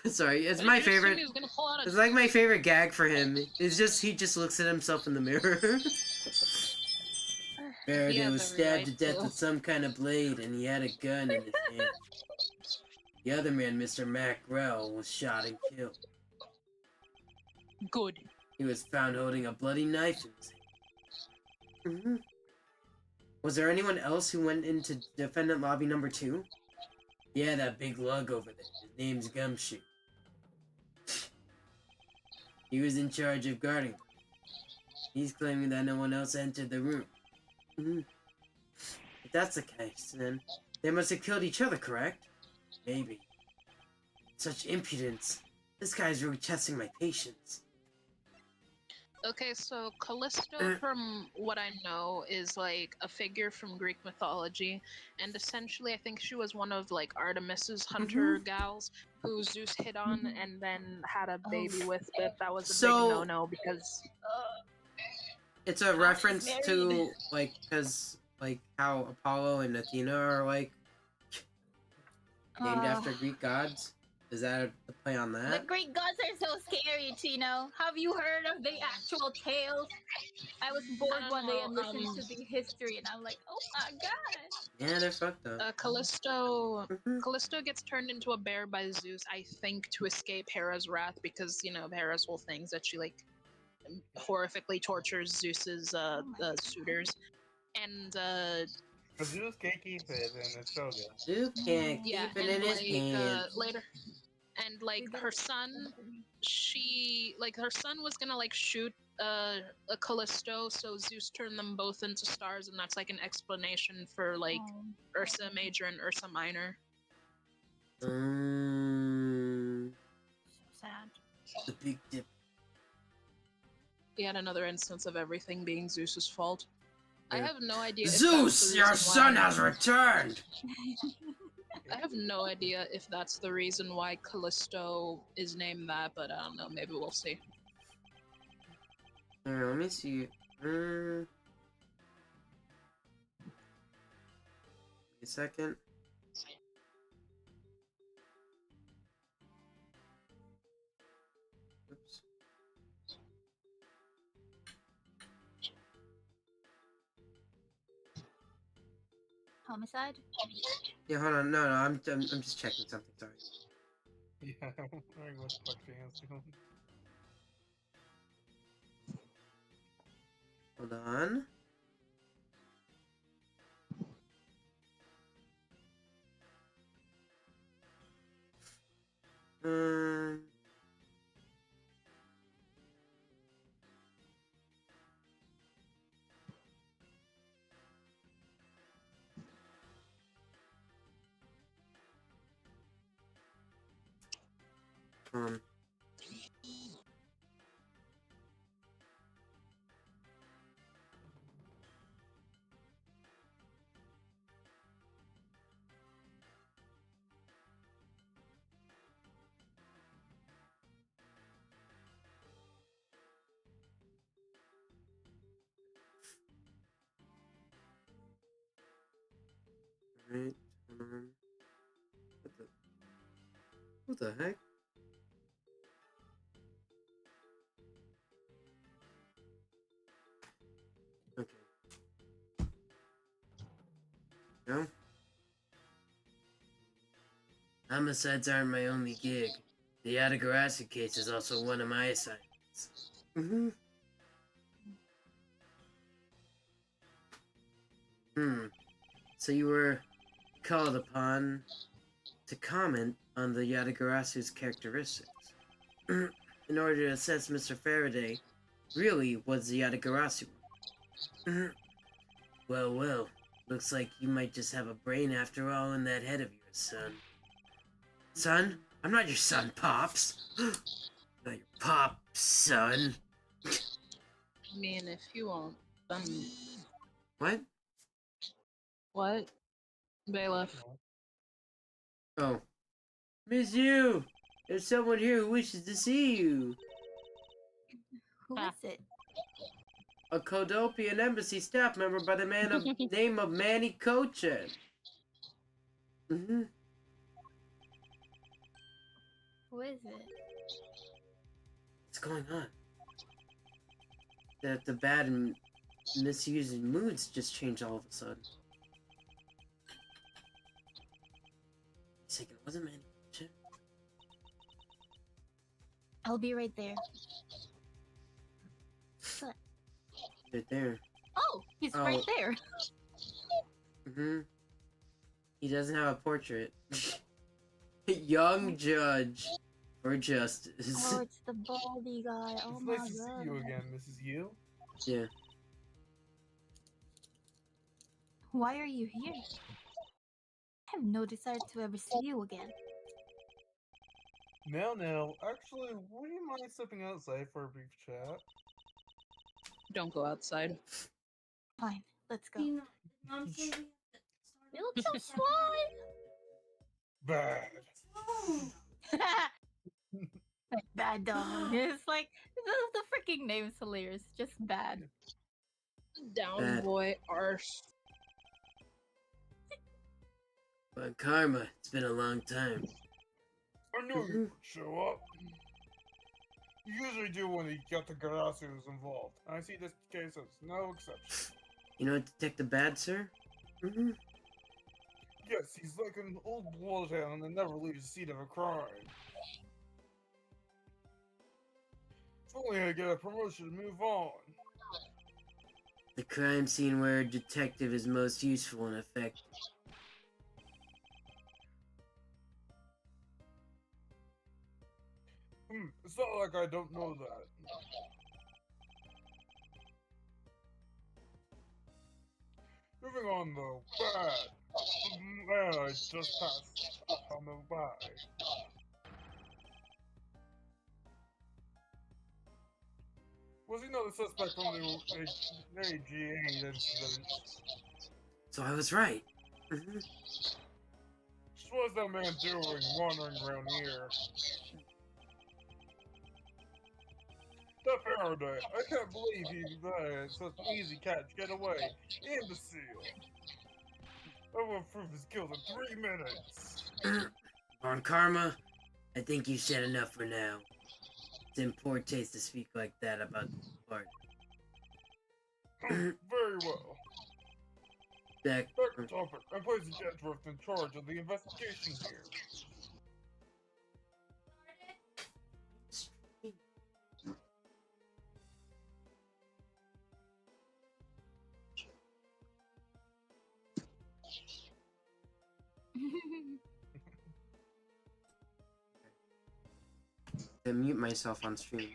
Sorry, it's my favorite. He was gonna pull out a It's like my favorite gag for him. It's just he just looks at himself in the mirror. Faraday Yeah, was very stabbed to right, death too. with some kind of blade, and he had a gun in his hand. The other man, Mr. Macrell, was shot and killed. Good. He was found holding a bloody knife in his hand. Was there anyone else who went into defendant lobby number 2? Yeah, that big lug over there. His name's Gumshoe. He was in charge of guarding them. He's claiming that no one else entered the room. If that's the case, then they must have killed each other, correct? Maybe. Such impudence. This guy's really testing my patience. Okay, so Callisto, from what I know, is like a figure from Greek mythology, and essentially, I think she was one of like Artemis's hunter gals who Zeus hit on and then had a baby with. But that was a So- big no-no because It's a reference to, like, because, like, how Apollo and Athena are, like, named after Greek gods. Is that a play on The that? Greek gods are so scary, Chino. Have you heard of the actual tales? I was bored one day and listened to the history, and I'm like, oh my god. Yeah, they're fucked up. Callisto gets turned into a bear by Zeus, I think, to escape Hera's wrath because Hera's whole thing's that she like horrifically tortures Zeus's suitors, and But Zeus can't keep it, and it's so good. Duke can't yeah, keep it and in his like pants. later, and like her son, her son was gonna like shoot a Callisto, so Zeus turned them both into stars, and that's like an explanation for like Ursa Major and Ursa Minor. Sad. The big dip. Yet another instance of everything being Zeus's fault. I Yeah. have no idea. If Zeus, that's the your reason son why- has returned! I have no idea if that's the reason why Callisto is named that, but I don't know. Maybe we'll see. Here, let me see. A second. Oops. Homicide? Yeah, hold on. No, I'm just checking something. Sorry. Yeah, I don't know what the fuck Jane's doing. Hold on. Um. Right. What the heck? Okay. No? Homicides aren't my only gig. The Yatagarasu case is also one of my assignments. So you were called upon to comment on the Yatagarasu's characteristics. In order to assess Mr. Faraday, really was the Yatagarasu one. Well, well. Looks like you might just have a brain after all in that head of yours, son. Son? I'm not your son, Pops. Not your pop, son. I mean, if you want, What? what? Bailiff. Oh. Miss you! There's someone here who wishes to see you. Who is it? A Kodopian embassy staff member by the name of Manny Kochen. Mm-hmm. Who is it? What's going on? That the bad and misusing moods just changed all of a sudden. It wasn't Manny Kochen. I'll be right there. What? Right there. Oh, he's right there. Mm-hmm. He doesn't have a portrait. Young judge for justice. Oh, it's the baldy guy. Oh It's my nice to see god. you again, Mrs. Yu. Yeah. Why are you here? I have no desire to ever see you again. Now, actually, would you mind stepping outside for a brief chat? Don't go outside. Fine, let's go. You look so small. Bad. Bad dog. It's like the freaking name's hilarious. Just bad. Down, Bad. boy, arse. But Karma, it's been a long time. I knew you would show up. You usually do when the Yatagarasu is involved. And I see this case as no exception. You know Detective Bad, sir? Mm-hmm. Yes, he's like an old bloodhound that never leaves the scene of a crime. If only I get a promotion to move on. The crime scene where a detective is most useful and effective. It's not like I don't know that. Moving on though, bad. Man, I just passed on the by. Was he not a suspect from the AGA incident? So I was right. Mm-hmm. What was that man doing wandering around here? That Faraday, I can't believe he let such an easy catch get away. Imbecile. I will prove his guilt in 3 minutes. On Karma, I think you said enough for now. It's in poor taste to speak like that about the party. Very well. Back Back to topic. I'm placing Edgeworth in charge of the investigation here. to mute myself on stream.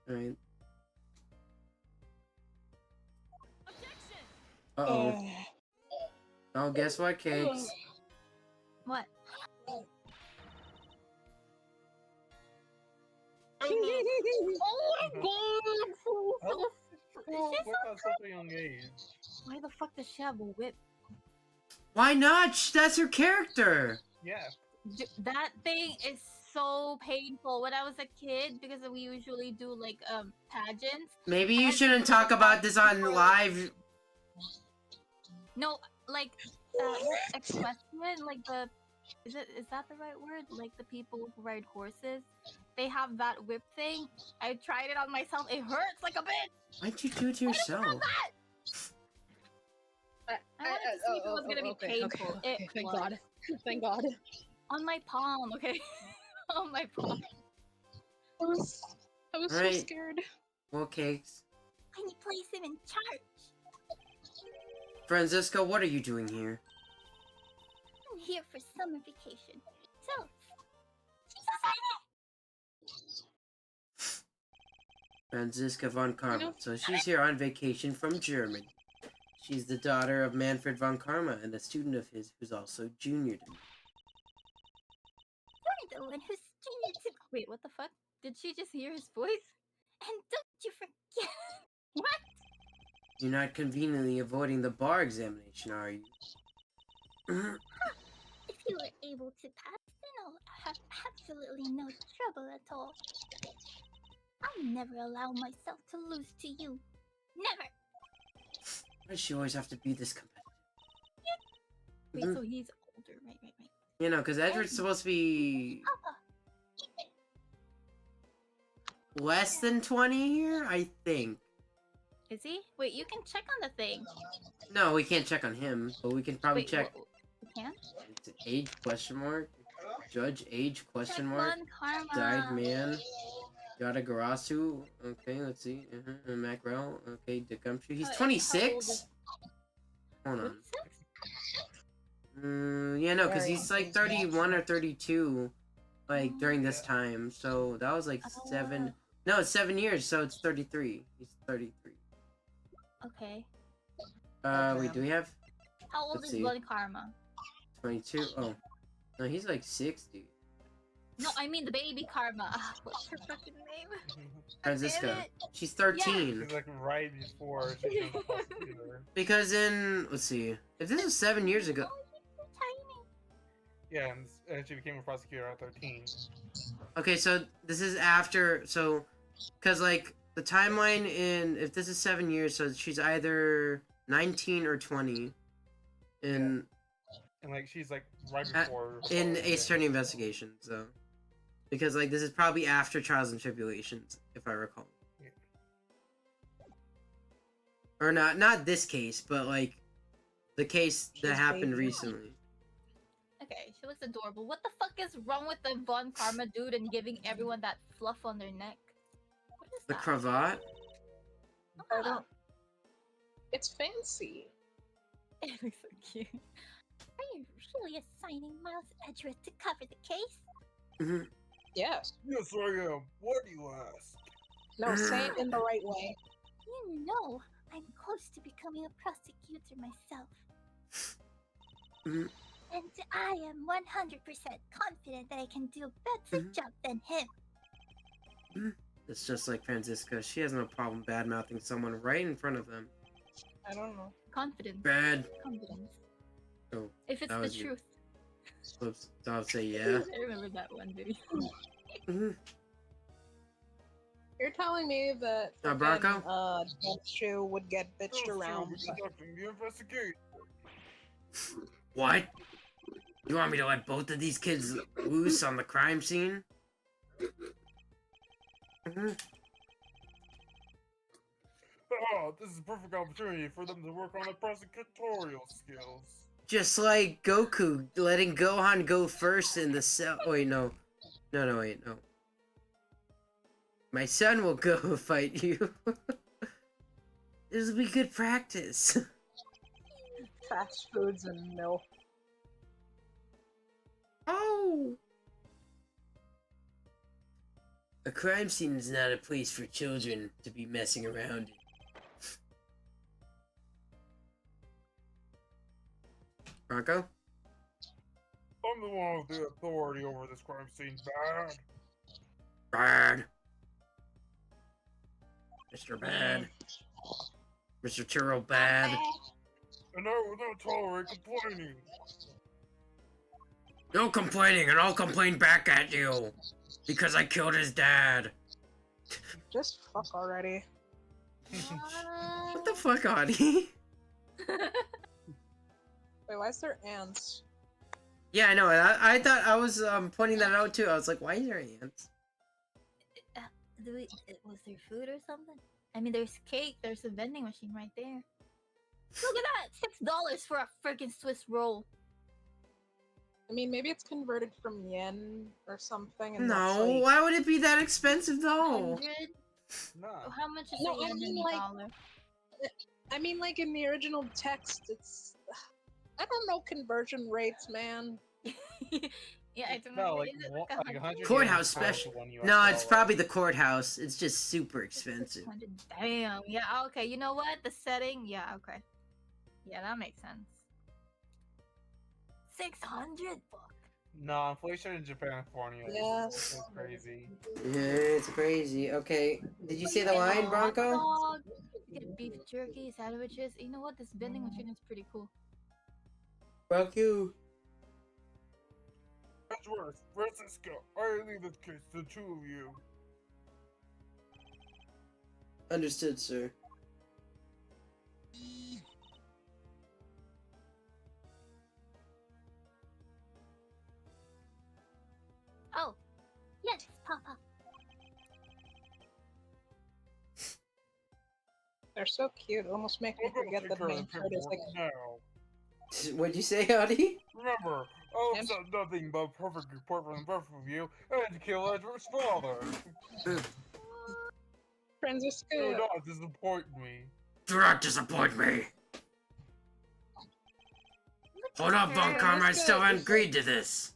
Alright. Uh-oh. Oh, guess what, Cakes? What? Oh my god! Well, look at such a young age. Why the fuck does she have a whip? Why not? That's her character! Yeah. That thing is so painful. When I was a kid, because we usually do like pageants. Maybe you shouldn't talk about this on live. No, like equestrian, like the is that the right word? Like the people who ride horses, they have that whip thing. I tried it on myself. It hurts like a bitch. Why'd you do it to yourself? I wanted to see if it was gonna be painful. Okay, It thank was. God. Thank God. On my palm, okay? On my palm. I was so Right. scared. Well, Cakes. Can you place him in charge? Francisco, what are you doing here? I'm here for summer vacation. So, she's excited. Franziska von Karma. know- So she's here on vacation from Germany. She's the daughter of Manfred von Karma and a student of his who's also junior to me. You're the one who's junior to. Wait, what the fuck? Did she just hear his voice? And don't you forget. What? You're not conveniently avoiding the bar examination, are you? If you were able to pass, then I'll have absolutely no trouble at all. I'll never allow myself to lose to you. Never! Why does she always have to be this competitive? Wait, Mhm. so he's older, right? You know, because Edward's supposed to be Papa! less than 20 here, I think. Is he? Wait, you can check on the thing. No, we can't check on him, but we can probably Wait, check you can? it's age question mark. Judge age question Check mark. Von Karma. Died man. Yada Garasu. Okay, let's see. Macrel. Okay, Degumshoe. He's How old 26? is- Hold What on. is it? Yeah, no, because Very he's like young. 31 or 32, like, during this Yeah. time. So that was like Oh. 7. No, it's 7 years, so it's 33. He's 33. Okay. Wait, do we have How old Let's is see. Von Karma? 22? Oh. No, he's like 60. No, I mean the baby Karma. What's her fucking name? Franziska. Damn it. She's 13. She's like right before she becomes a prosecutor. Because in, let's see, if this was 7 years ago. Oh, she's so tiny. Yeah, and she became a prosecutor at 13. Okay, so this is after, so, because like, the timeline in, if this is 7 years, so she's either 19 or 20 in, And like she's like right At- before in Ace Attorney Investigation, so. Because like, this is probably after Trials and Tribulations, if I recall. Yeah. Or not this case, but like, the case that She's happened baby. recently. Okay, she looks adorable. What the fuck is wrong with the Von Karma dude and giving everyone that fluff on their neck? What is The that? cravat? I don't. It's fancy. It looks so cute. Are you really assigning Miles Edgeworth to cover the case? Mhm. Yes. Yes, I am. What do you ask? No, say it in the right way. You know, I'm close to becoming a prosecutor myself. Mhm. And I am 100% confident that I can do a better Mhm. job than him. It's just like Franziska. She has no problem bad mouthing someone right in front of them. I don't know. Confidence. Bad. Confidence. Oh, If it's that the was you. truth. Whoops. So I'll say yeah. I remember that one video. Mhm. You're telling me that Bronco? Shoe would get bitched around. but- Conducting the investigation. What? You want me to let both of these kids loose on the crime scene? Mhm. Oh, this is a perfect opportunity for them to work on their prosecutorial skills. Just like Goku letting Gohan go first in the cell. Wait, no. Wait, no. My son will go fight you. This will be good practice. Fast foods and milk. Oh! A crime scene is not a place for children to be messing around in. Bronco? I'm the one with the authority over this crime scene, bad. Bad. Mr. Bad. Mr. Churro Bad. And I will not tolerate complaining. No complaining, and I'll complain back at you. Because I killed his dad. Just fuck already. What the fuck, Audie? Wait, why is there ants? Yeah, I know. I thought I was pointing that out too. I was like, why is there ants? Was there food or something? I mean, there's cake. There's a vending machine right there. Look at that! $6 for a freaking Swiss roll. I mean, maybe it's converted from yen or something. And that's No, like... why would it be that expensive though? 100? Nah. How much is No, it I in mean, a like- dollar? I mean, like in the original text, it's. I don't know conversion rates, man. Yeah, I don't No, know. like, Is it like 100? 100 Courthouse yen is special. $1 US No, it's dollar. probably the courthouse. It's just super expensive. 600. Damn. Yeah. Okay. You know what? The setting. Yeah. Okay. Yeah, that makes sense. 600 bucks. No, inflation in Japan, California Yes. is crazy. Yeah, it's crazy. Okay, did you say the Get line, hot Bronco? dog, get beef jerky, sandwiches. You know what? This vending machine is pretty cool. Bronco. Edgeworth, Francisco, I leave this case to the two of you. Understood, sir. Oh, yes, Papa. They're so cute. It almost makes me I'm gonna forget take that care of the Manfred is like. paperwork now. What'd you say, Audie? Remember, I'll accept nothing but perfect report from both of you, and kill Edward's father. Do Francisco. not disappoint me. Do not disappoint me. Hold on, Von Karma, I still haven't agreed to this.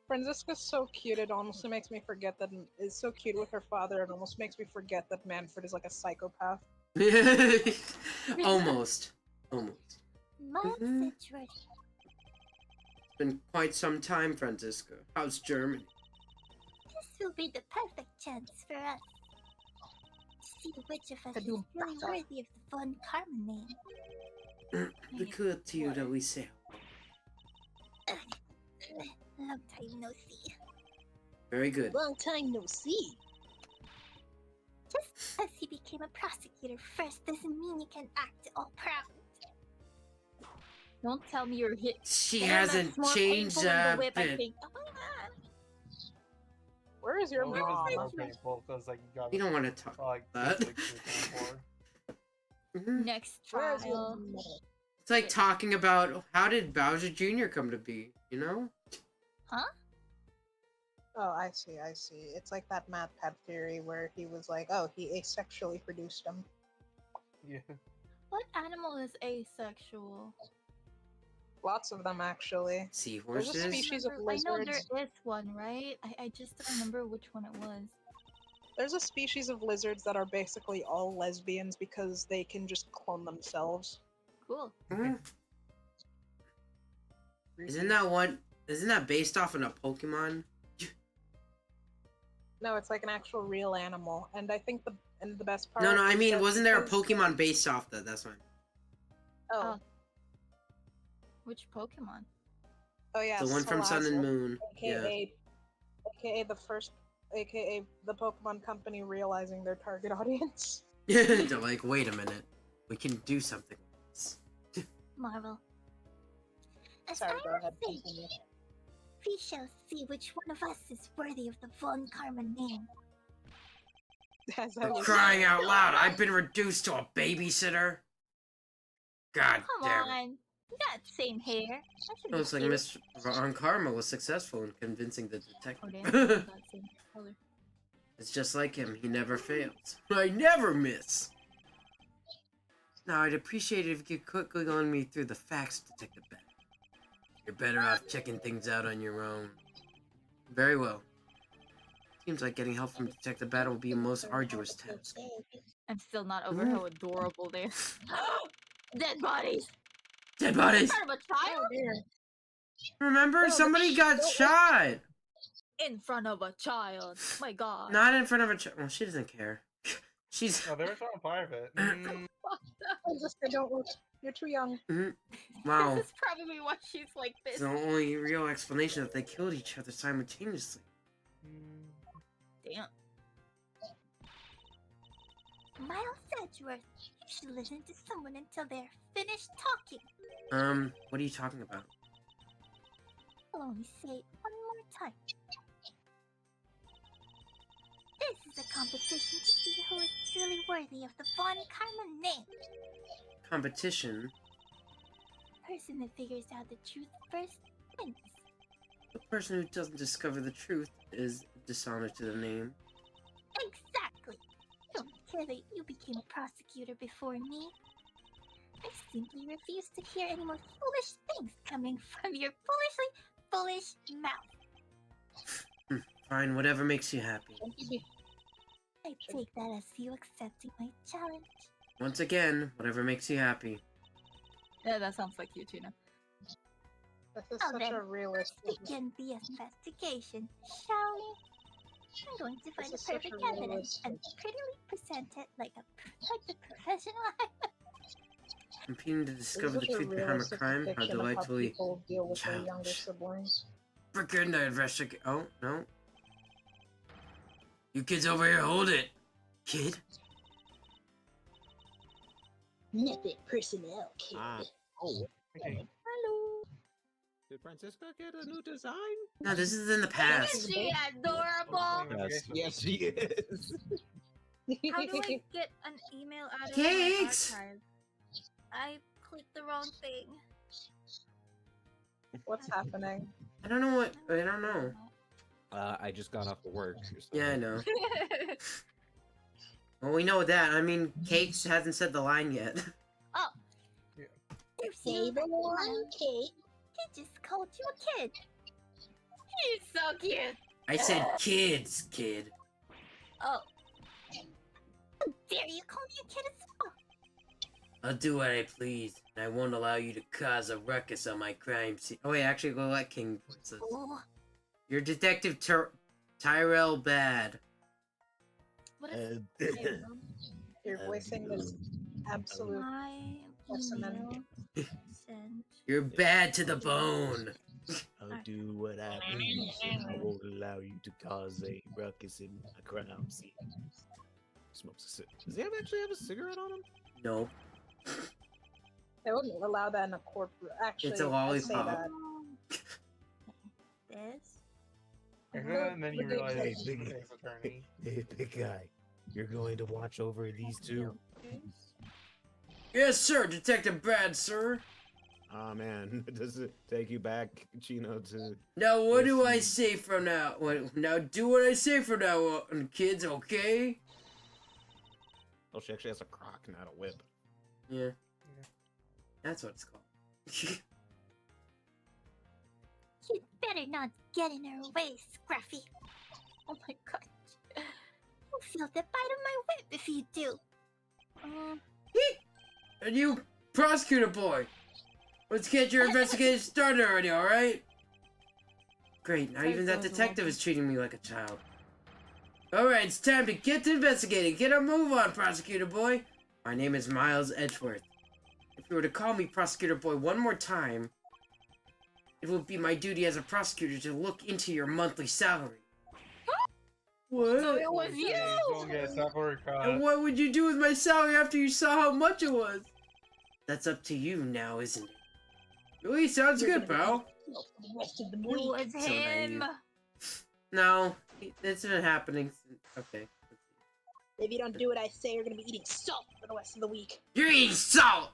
Francisca's so cute. It almost makes me forget that is so cute with her father. It almost makes me forget that Manfred is like a psychopath. Almost. Almost. My Mhm. situation. It's been quite some time, Francisco. How's Germany? This will be the perfect chance for us to see which of us is Kadoom. really worthy of the Von Karma name. Look good to you that we sail. Long time no see. Very good. Long time no see. Just because he became a prosecutor first doesn't mean you can act all proud. Don't tell me you're hit. She Damn, hasn't that's more changed painful than the a whip, I bit. think. Oh my god. Where is your Well, it was mom? more painful because like you got We don't want to talk like about that. basically 2 Mhm. Next Where is your trial. mother? It's like talking about how did Bowser Jr. come to be, you know? Oh, I see. It's like that Matt Pet theory where he was like, oh, he asexually produced him. Yeah. What animal is asexual? Lots of them, actually. Seahorses? species of I know lizards. there is one, right? I just don't remember which one it was. There's a species of lizards that are basically all lesbians because they can just clone themselves. Cool. Hmm? Isn't that based off of a Pokemon? No, it's like an actual real animal, and I think the best part. No, I is mean, that wasn't there a because- Pokemon based off that? That's fine. Oh, Which Pokemon? oh yeah, The one from Sun and Salazzle, Moon. Yeah. aka the Pokemon Company realizing their target audience. They're like, wait a minute. We can do something with this. Marvel. As Sorry, I go was ahead. saying, Continue. we shall see which one of us is worthy of the Von Karma name. As I For was crying saying. out loud, I've been reduced to a babysitter. God Come damn it. on. You got the same hair. That should be Looks like cute. Mr. Von Karma was successful in convincing the Oh, damn. you detective. got the same color. It's just like him, he never fails. I never miss! Now, I'd appreciate it if you could quickly run me through the facts, Detective Ben. You're better off checking things out on your own. Very well. Seems like getting help from Detective Battle will be a most arduous task. I'm still not over how adorable they are. Dead bodies! Dead bodies! In front of a child? Oh dear. Remember? No, Somebody got don't- shot! In front of a child. My god. Not in front of a well, she doesn't care. She's... Oh, they were shot in private. Francisca, don't look. You're too young. Wow. This is probably why she's like It's this. the only real explanation that they killed each other simultaneously. Damn. Miles Edgeworth, you should listen to someone until they're finished talking. What are you talking about? I'll only say it one more time. This is a competition to see who is truly worthy of the Von Karma name. Competition? The person that figures out the truth first wins. The person who doesn't discover the truth is dishonored to the name. Exactly. Don't care that you became a prosecutor before me. I simply refuse to hear any more foolish things coming from your foolish mouth. Fine, whatever makes you happy. Shouldn't you be? I take that as you accepting my challenge. Once again, whatever makes you happy. Yeah, that sounds like you, Tuna. This is Oh, such then, a realistic. Begin the investigation, shall we? I'm going to find the This is such perfect a evidence and prettily present it like the professional. Competing to This is discover the such a truth behind a realistic crime, how depiction of how delightfully people deal with their younger challenge. siblings. Freaking investigate. Oh, no. You kids over here, hold it. Kid? Method personnel, kid. Oh, Okay. Hello. did Francisca get a new design? No, this is in the past. Isn't she adorable? Yes, she is. How do I get an email out of Cakes! my archive? I clicked the wrong thing. What's happening? I don't know what. I don't know. I just got off of work. Yeah, I know. Well, we know that. I mean, Cakes hasn't said the line yet. Oh. Yeah. You say the one kid. He just called you a kid. He's so cute. I said kids, kid. Oh. How dare you call me a kid as well? I'll do what I please, and I won't allow you to cause a ruckus on my crime scene. Oh wait, actually, go let King voice this. Oh. You're Detective Tyrell Bad. What is You're voicing this absolute. my specimen. email? Send. You're bad to the bone. I'll do what I please. I won't allow you to cause a ruckus in a crime scene. Smokes a cigarette. Does he actually have a cigarette on him? No. They wouldn't allow that in a corporate. Actually, It's a I'd say lollipop. that. This. And then you Hey, realize hey, it's big- the case attorney. Hey, big guy. You're going to watch over these two? Yes, sir, Detective Brad, sir. Oh man, does it take you back, Chino, to... Now, what do I Listen. say from now? Now, do what I say from now on, kids, okay? Oh, she actually has a crock, not a whip. Yeah. That's what it's called. You'd better not get in her way, Scruffy. Oh my god. You'll feel the bite of my whip if you do. And you, prosecutor boy, let's get your investigation started already, alright? Great, now even that detective is treating me like a child. Alright, it's time to get to investigating. Get a move on, prosecutor boy. My name is Miles Edgeworth. If you were to call me prosecutor boy one more time, it will be my duty as a prosecutor to look into your monthly salary. What? So it was You you! don't get a salary cut. And what would you do with my salary after you saw how much it was? That's up to you now, isn't it? Really, sounds good, pal. For the rest of the It week. was So him! naive. No, it's been happening. Okay. If you don't do what I say, you're gonna be eating salt for the rest of the week. You're eating salt!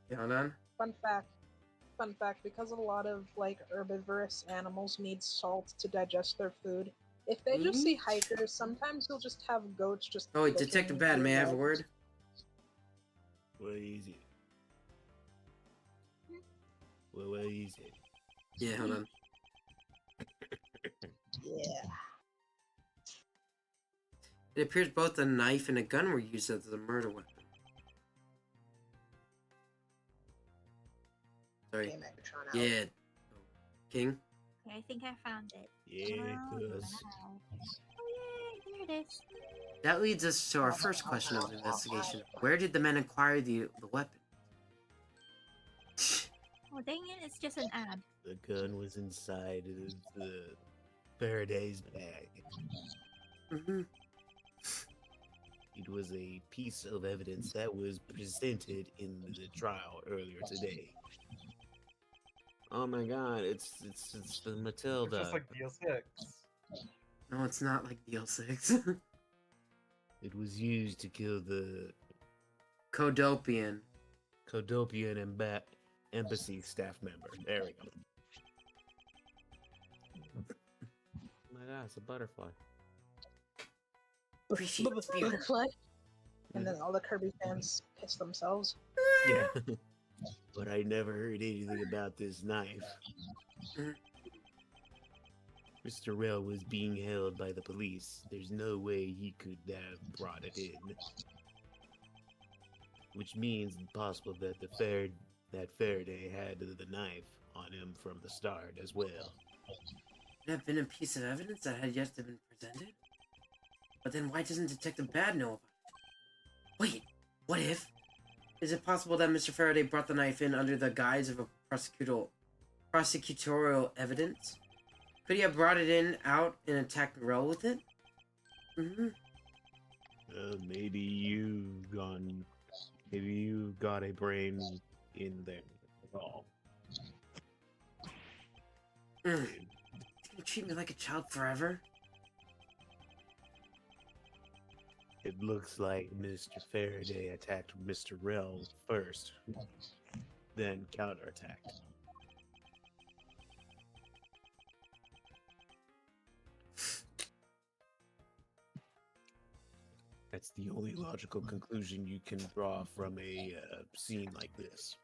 Yeah, hold on. Fun fact, because a lot of like herbivorous animals need salt to digest their food. If they just see hikers, sometimes you'll just have goats just. Oh wait, looking Detective Bad, may I have a like- word? What is it? What is it? Yeah, hold on. Yeah. It appears both a knife and a gun were used as a murder weapon. Sorry. Okay, Megatron out. Yeah. King? Okay, I think I found it. Yeah, Oh, cuz. wow. Oh yay, there it is. That leads us to our first question of the investigation. Where did the men acquire the weapon? Oh dang it, it's just an ad. The gun was inside of the Faraday's bag. Mm-hmm. It was a piece of evidence that was presented in the trial earlier today. Oh my god, it's the It's Matilda. just like DL6. No, it's not like DL6. It was used to kill the Codopian. Codopian embassy staff member. There we go. Oh my god, it's a butterfly. Appreciate the spirit. Butterfly. and then all the Kirby fans piss themselves. Yeah. But I never heard anything about this knife. Mm. Mr. Rell was being held by the police. There's no way he could have brought it in. Which means it's possible that that Faraday had the knife on him from the start as well. Could have been a piece of evidence that had yet to be presented? But then why doesn't Detective Bad know about it? Wait, what if? Is it possible that Mr. Faraday brought the knife in under the guise of a prosecutorial evidence? Could he have brought it in out and attacked Rell with it? Mm-hmm. Maybe you got a brain in there. Oh. Mm. You treat me like a child forever? It looks like Mr. Faraday attacked Mr. Rell first, then counterattacked. That's the only logical conclusion you can draw from a scene like this.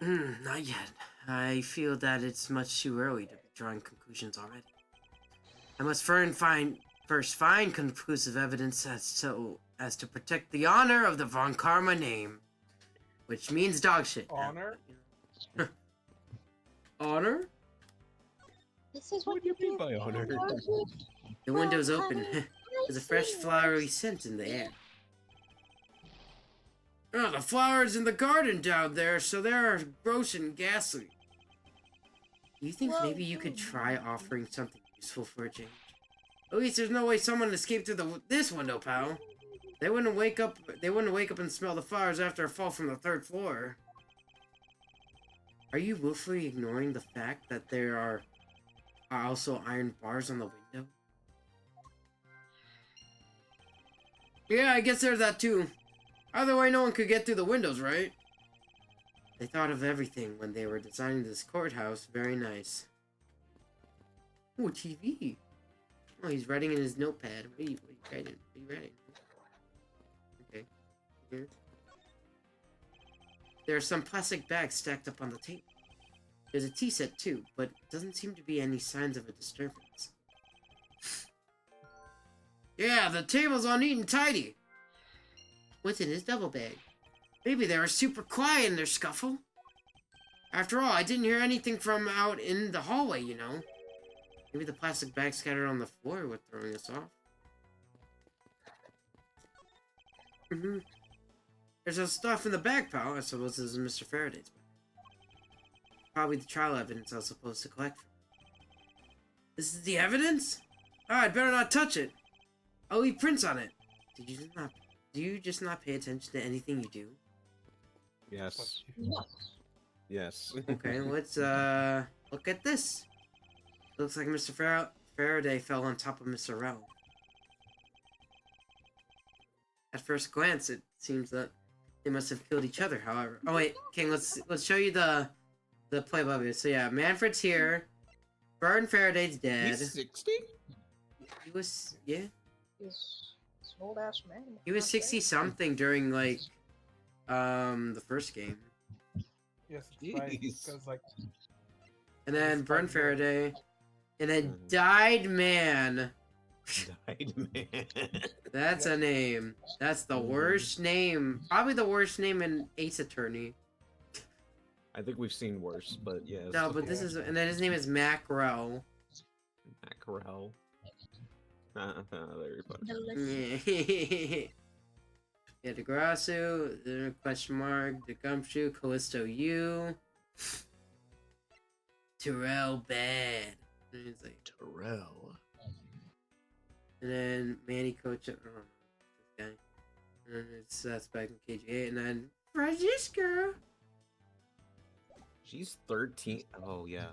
Not yet. I feel that it's much too early to be drawing conclusions already. I must first find conclusive evidence as to protect the honor of the Von Karma name. Which means dog shit. Honor? Honor? This is What do you mean by honor? The window's open. There's a fresh flowery scent in the air. Oh, the flowers in the garden down there, so they're gross and ghastly. Do you think maybe you could try offering something useful for a change? At least there's no way someone escaped through this window, pal. They wouldn't wake up and smell the flowers after a fall from the 3rd floor. Are you willfully ignoring the fact that there are also iron bars on the window? Yeah, I guess there's that too. Either way, no one could get through the windows, right? They thought of everything when they were designing this courthouse. Very nice. Oh, TV. Oh, he's writing in his notepad. What are you writing? What are you writing? Okay. Here. There are some plastic bags stacked up on the table. There's a tea set too, but doesn't seem to be any signs of a disturbance. Yeah, the table's all neat and tidy. What's in his double bag? Maybe they were super quiet in their scuffle. After all, I didn't hear anything from out in the hallway, you know. Maybe the plastic bags scattered on the floor were throwing us off. There's some stuff in the bag, pal. I suppose this is Mr. Faraday's bag. Probably the trial evidence I was supposed to collect from. This is the evidence? Ah, I'd better not touch it. I'll leave prints on it. Do you just not pay attention to anything you do? Yes. What? Yes. Okay, let's look at this. Looks like Mr. Faraday fell on top of Mr. Rell. At first glance, it seems that they must have killed each other. However, oh wait, King, let's show you the play above it. So yeah, Manfred's here. Burton Faraday's dead. He's 60? He was yeah. He's an old ass man. He was 60 something during like the first game. Yes, it's right. Jeez. Because, like, And then He's Burton quite good. Faraday. And then Mhm. Died Man. Died man. That's a name. That's the worst name. Probably the worst name in Ace Attorney. I think we've seen worse, but yes. No, but this is, and then his name is Macro. Mackerel. Very funny. Delicious. Yeah, Degrasso, the question mark, the Gumshoe, Callisto U, Terrell Bad. And he's like, Terrell. and then Manny Coach, this guy. And then it's Suspect in KG8, and then Francisco. She's 13. Oh, yeah.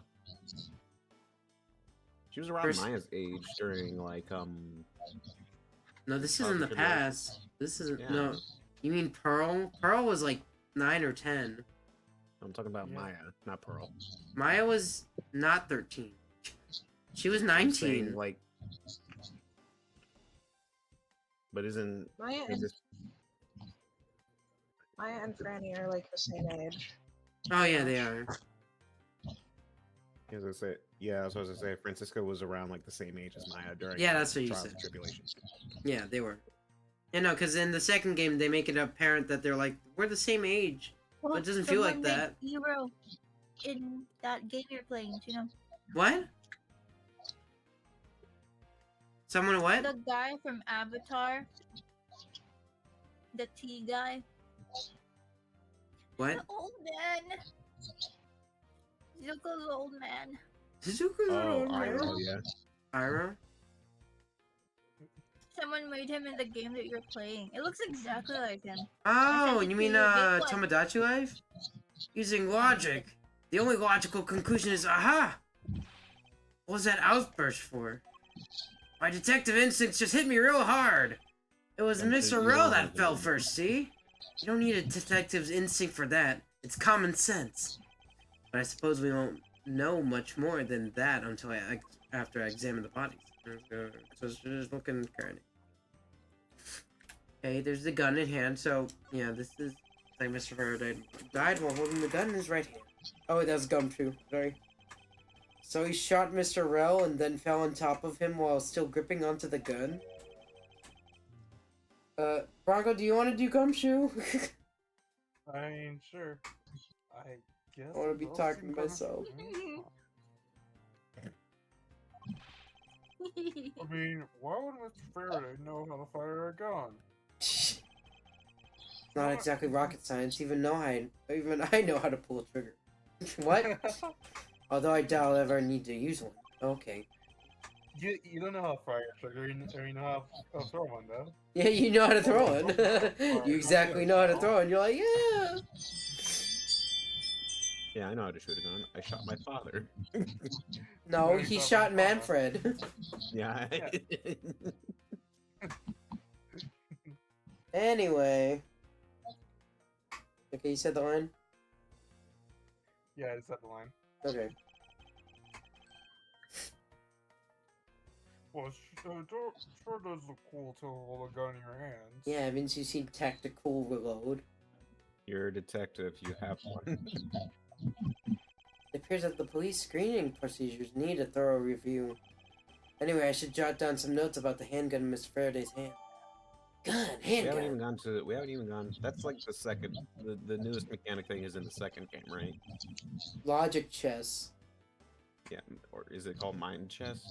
She was around First- Maya's age during, like, No, this is in the Probably past. This isn't, Yeah. no. You mean Pearl? Pearl was like 9 or 10. I'm talking about Yeah. Maya, not Pearl. Maya was not 13. She was I'm 19. saying, like, But isn't Maya is and this Franny are like the same age. Oh yeah, they are. as I say? Yeah, I was supposed to say Francisco was around like the same age as Maya during Yeah, that's what you Trials said. and Tribulations. Yeah, they were. Yeah, no, because in the second game they make it apparent that they're like we're the same age. Well, It doesn't feel like someone made that. Hero in that game you're playing, do you know? What? Someone what? The guy from Avatar, the T guy, What? the old man, Zuko's old man. Suzuka's Oh, old man. Iroh, yeah. Iroh? Someone made him in the game that you're playing. It looks exactly like him. Oh, sent it you to mean you, big one. Tomodachi Life? Using logic. The only logical conclusion is aha! What was that outburst for? My detective instincts just hit me real hard. It was And Mr. you Rowe don't that have fell to- first, see? You don't need a detective's instinct for that. It's common sense. But I suppose we won't know much more than that until after I examine the bodies. So just looking current. Okay, there's the gun in hand, so yeah, this is like Mr. Faraday died while holding the gun in his right hand. Oh, wait, that was Gumshoe. Sorry. So he shot Mr. Rell and then fell on top of him while still gripping onto the gun. Bronco, do you want to do Gumshoe? I ain't sure. I guess. I wanna be those talking seem to myself. I mean, why would Mr. Faraday know how to fire a gun? It's not exactly rocket science. Even I know how to pull a trigger. What? Although I doubt I'll ever need to use one. Okay. You don't know how to fire a trigger, you know how to throw one, though. Yeah, you know how to throw it. You exactly know how to throw it. And you're like, yeah. Yeah, I know how to shoot a gun. I shot my father. No, Very he clever. shot Manfred. Yeah. Anyway. Okay, you said the line? Yeah, I said the line. Okay. Well, sure does look cool to hold a gun in your hands. Yeah, haven't you seen Tactical Reload? You're a detective. You have one. It appears that the police screening procedures need a thorough review. Anyway, I should jot down some notes about the handgun in Mr. Faraday's hand. Gun, We haven't handgun. even gone to. We haven't even gone. That's like the second. The newest mechanic thing is in the second game, right? Logic chess. Yeah. Or is it called mind chess?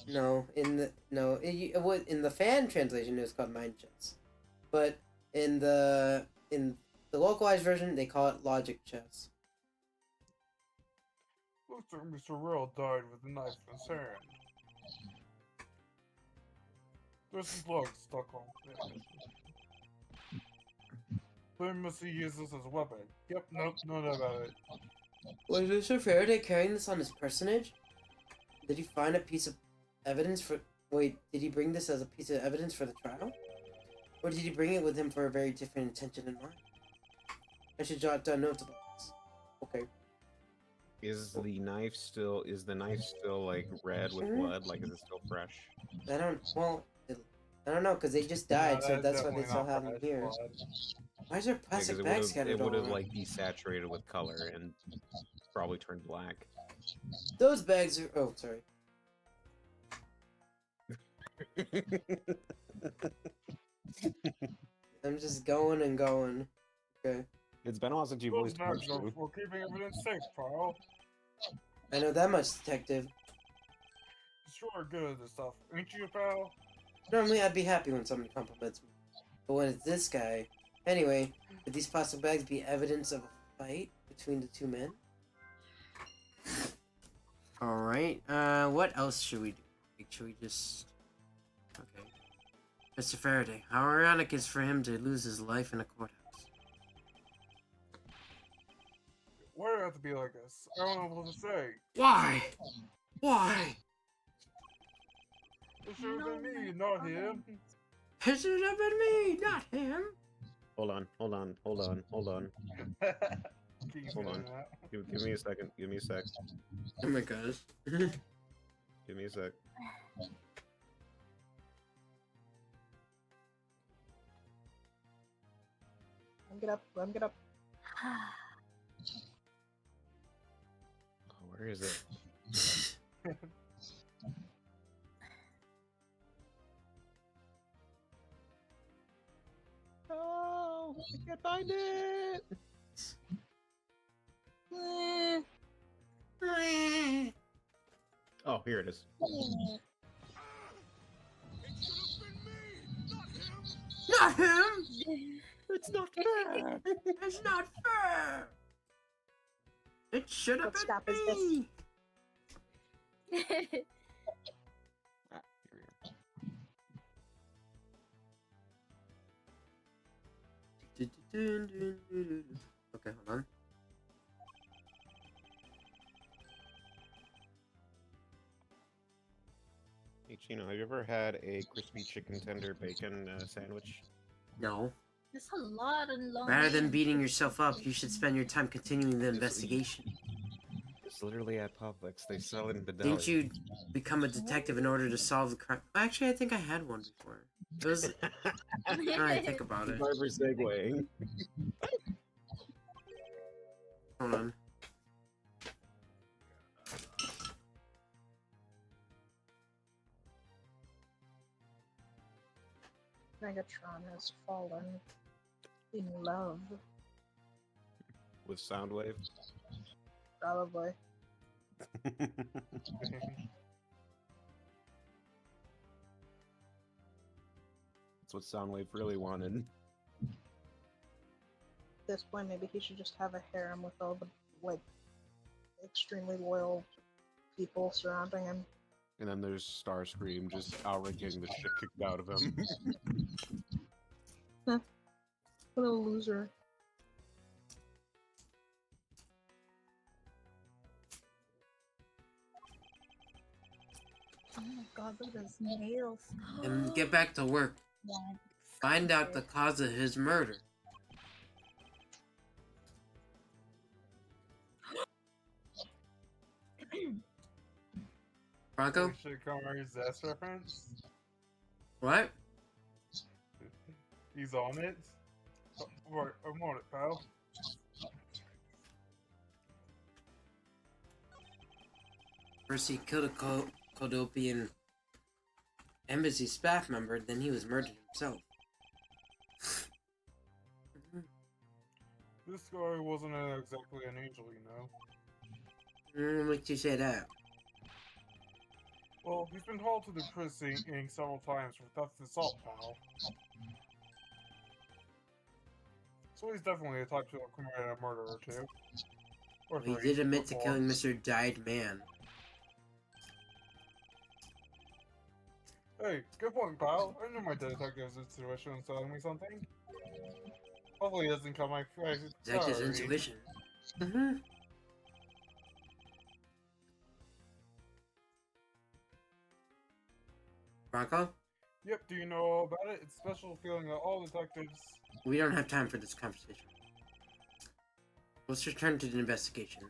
No, in the fan translation it was called mind chess, but in the localized version they call it logic chess. Looks like Mr. Real died with a knife in his hand. There's some blood stuck on it. Then must he use this as a weapon? Yep, nope, no doubt about it. Was Mr. Faraday carrying this on his personage? Did he find a piece of evidence for? Wait, did he bring this as a piece of evidence for the trial, or did he bring it with him for a very different intention in mind? I should jot down notes about this. Okay. Is the knife still? Is the knife still like red with blood? Like, is it still fresh? I don't know, because they just died, so that's why they still have them here. Why is there plastic bags scattered it would have all like desaturated with color and probably turned black. Those bags are. Oh, sorry. I'm just going and going. Okay. It's been a while since you've Those voiced knives are Gumshoe. for keeping evidence safe, pal. I know that much, detective. You're sure good at this stuff, ain't you, pal? Normally, I'd be happy when somebody compliments me, but when it's this guy. Anyway, would these plastic bags be evidence of a fight between the two men? All right. What else should we do? Should we just? Okay. Mr. Faraday, how ironic is for him to lose his life in a courthouse. Why do it have to be like this? I don't know what to say. Why? Why? It should have been me, not him. It should have been me, not him. Hold on. Hold on. Oh Give me a second. Give me a sec. Oh my gosh. Give me a sec. Get up. Let him get up. Oh, where is it? Oh, I can't find it. Oh, here it is. Not him! It's not fair. It's not fair! It should have What stop been is this? me! Ah, here we are. Okay, hold on. Hey, Chino, have you ever had a crispy chicken tender bacon sandwich? No. There's a lot of long. Rather than beating yourself up, you should spend your time continuing the investigation. It's literally at Publix. They sell it in the deli. Didn't you become a detective in order to solve the crime? Actually, I think I had one before. It was. Now I think about it. Barber segueing. Hold on. Megatron has fallen in love, With Soundwave. probably. That's what Soundwave really wanted. At this point, maybe he should just have a harem with all the, like, extremely loyal people surrounding him. And then there's Starscream just outright getting the shit kicked out of him. What a loser. Oh my god, look at his nails. And get back to work. Yeah, Find out the cause of his murder. Bronco? Should come our Zest reference. What? He's on it. Right, I'm on it, pal. First he killed a Kodopian embassy staff member, then he was murdered himself. This guy wasn't exactly an angel, you know. What makes you say that? Well, he's been hauled to the prison several times for theft and assault, pal. So he's definitely the type to have committed a murder or two. Or He three, did admit or to four. killing Mr. Dyed Man. Hey, good point, pal. I know my detective's intuition is telling me something. Hopefully, it doesn't come my face. Detective's Sorry. intuition. Mm-hmm. Bronco? Yep, do you know all about it? It's a special feeling that all detectives. We don't have time for this conversation. Let's return to the investigation.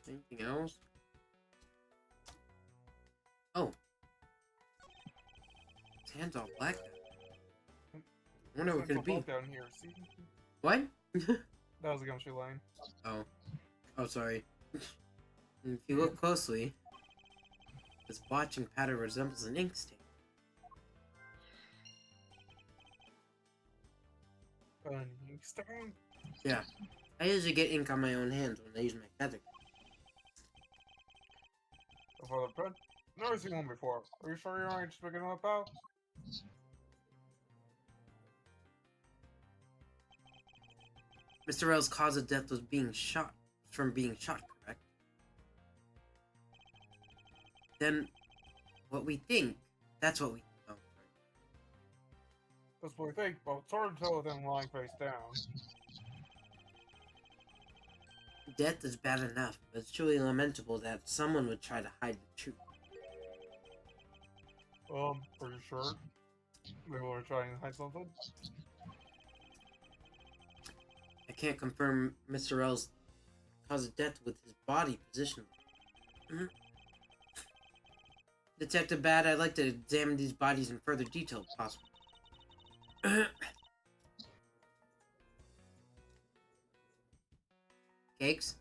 Anything else? Oh. His hand's all black now. I wonder what it could be. Down here, see? What? That was a gumshoe line. Oh. Oh, sorry. If you look closely, this blotching pattern resembles an ink stain. An ink stain? Yeah. I usually get ink on my own hands when I use my feather. A father pen? Never seen one before. Are you sure you aren't just picking them up, pal? Mr. Rell's cause of death was being shot. From being shot, correct? Then, what we think, that's what we... Oh, That's what we think, but it's hard to tell with him lying face down. death is bad enough, but it's truly lamentable that someone would try to hide the truth. Are you sure? Maybe we're trying to hide something? I can't confirm Mr. Rell's cause of death with his body position. Detective Bad, I'd like to examine these bodies in further detail if possible. Cakes?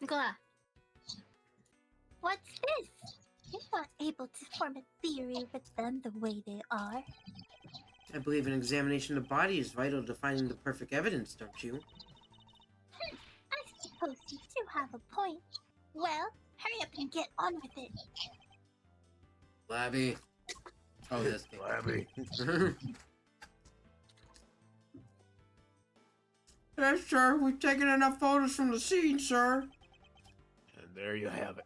Glah. What's this? You're not able to form a theory with them the way they are. I believe an examination of the body is vital to finding the perfect evidence, don't you? I suppose you do have a point. Well, hurry up and get on with it. Labby. Oh, that's Cakes. Flabby. Yes, sir. We've taken enough photos from the scene, sir. And there you have it.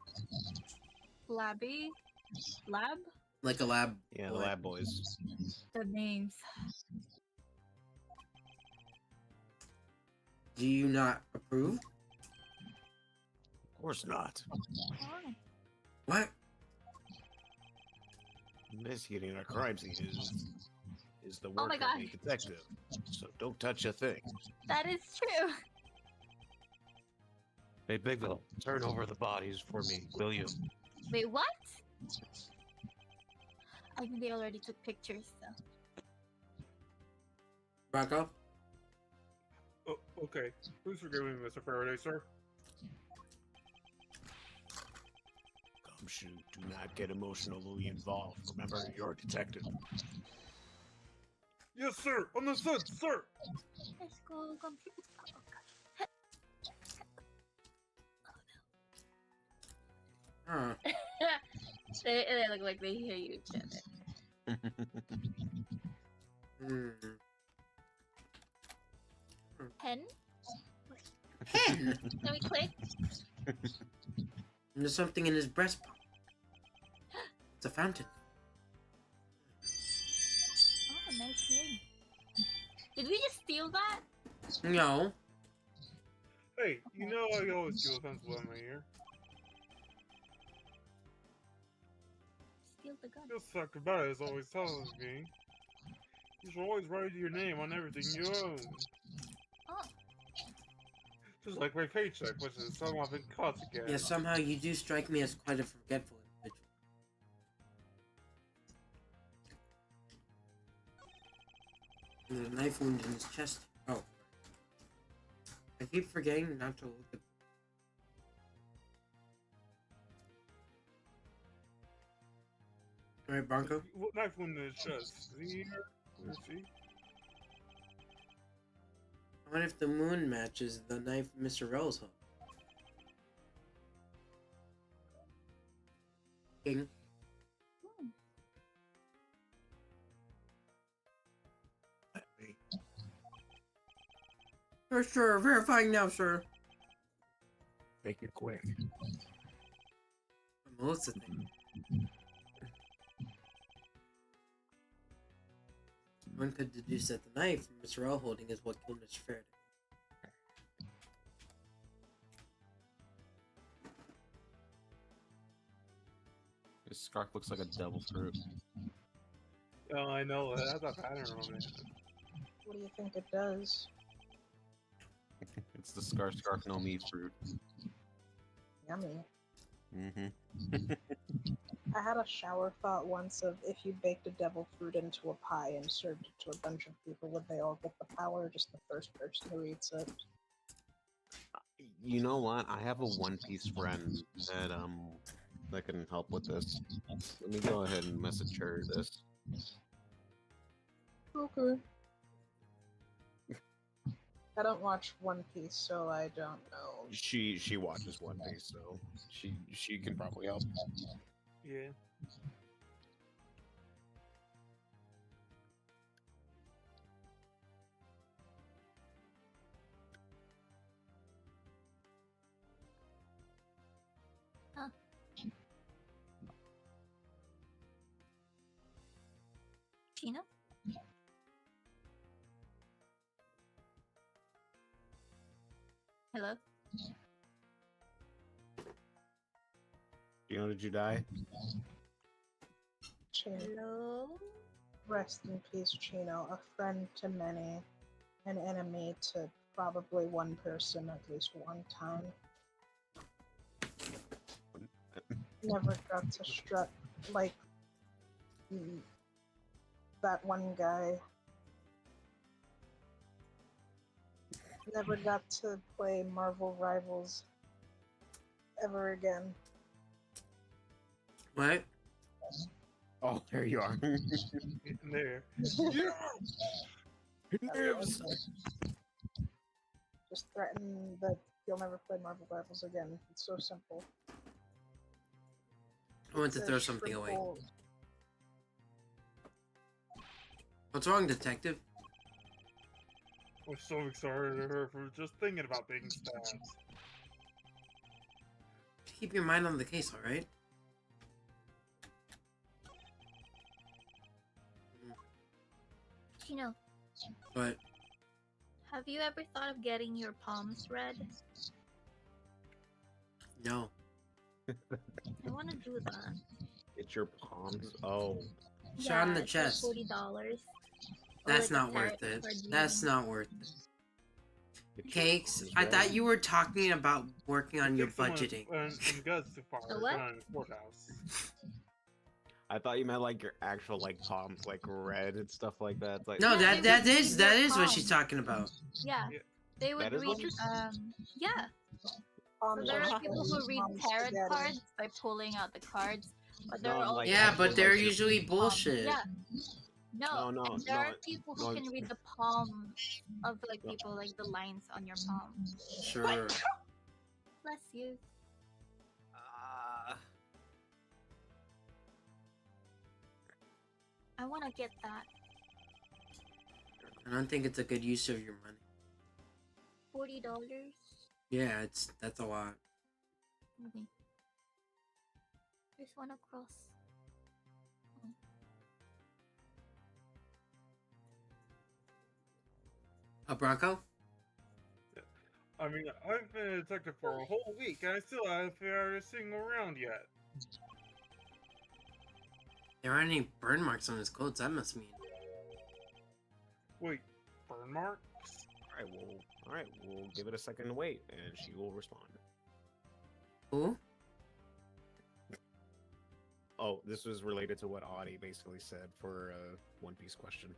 Labby? Lab? Like a lab. Yeah, boy. lab boys. The names. Do you not approve? Of course not. What? Investigating a crime scene is the Oh work my of God. a detective. So don't touch a thing. That is true. Hey, Bigville, turn over the bodies for me, will you? Wait, what? I think they already took pictures, so. Rocco? Oh, okay. Please forgive me, Mr. Faraday, sir. Come shoot, do not get emotionally involved. Remember, you're a detective. Yes, sir. Understood, sir. Let's go. Huh. They look like they hear you each other. Hmm. Pen? Pen! Can we click? And there's something in his breast pocket. It's a fountain. Oh, nice ring. Did we just steal that? No. Hey, you know I always keep a pencil in my ear. Steal the gun. Just Dr. Bada is always telling me. You should always write your name on everything you own. Oh. Just like my paycheck, which is somehow been cut again. Yeah, somehow you do strike me as quite a forgetful individual. There's a knife wound in his chest. Oh. I keep forgetting not to look at. Alright, Bronco? What knife wound in his chest? Is he here? Where is he? I wonder if the moon matches the knife Mr. Rose held. King. Hey, Sure, verifying now, sir. make it quick. A Melissa thing. One could deduce that the knife Mr. L holding is what killed Mr. Faraday. This scarf looks like a devil fruit. Oh, I know. It has a pattern on it. What do you think it does? It's the scarf no me fruit. Yummy. Mm-hmm. I had a shower thought once of if you baked a devil fruit into a pie and served it to a bunch of people, would they all get the power or just the first person who eats it? You know what? I have a One Piece friend that can help with this. Let me go ahead and message her this. Okay. I don't watch One Piece, so I don't know. She watches One Piece, so she can probably help. Yeah. Gina? Hello? Did you die? Chino. Hello? Rest in peace, Chino. A friend to many, an enemy to probably one person at least one time. Never got to strut like mm, that one guy never got to play Marvel Rivals ever again. What? Oh, there you are. There. Nibs! Just threaten that he'll never play Marvel Rivals again. It's so simple. I want to It's a throw something away. shrivel- What's wrong, detective? I'm so excited at her for just thinking about being stabbed. Keep your mind on the case, alright? Chino, But have you ever thought of getting your palms read? no. I want to do that. It's your palms. Oh. Shot in the it's like chest. $40. That's not worth it. That's not worth it. It's your Cakes, palms, I right? thought you were talking about working on your Take someone budgeting. And guns to fire The what? down in the courthouse. I thought you meant like your actual like palms, like red and stuff like that. It's like, No, Yeah, that they would is read your what she's palm. talking about. Yeah, Yeah. they would That is what read. you're Yeah, so palms there are are people who read palms tarot together. cards by pulling out the cards, but there No, are also like, Yeah, actually, but they're like, your usually palm. bullshit. Yeah. No, No, and there no, are people who no. can read the palm of like No. people, like the lines on your palm. Sure. Bless you. I want to get that. I don't think it's a good use of your money. $40. Yeah, that's a lot. Okay. There's one across. A Bronco? I mean, I've been a detective for a whole week, and I still haven't found a single round yet. There aren't any burn marks on his clothes. That must mean. Wait, burn marks? All right, we'll give it a second to wait, and she will respond. Who? Oh, this was related to what Audie basically said for One Piece question.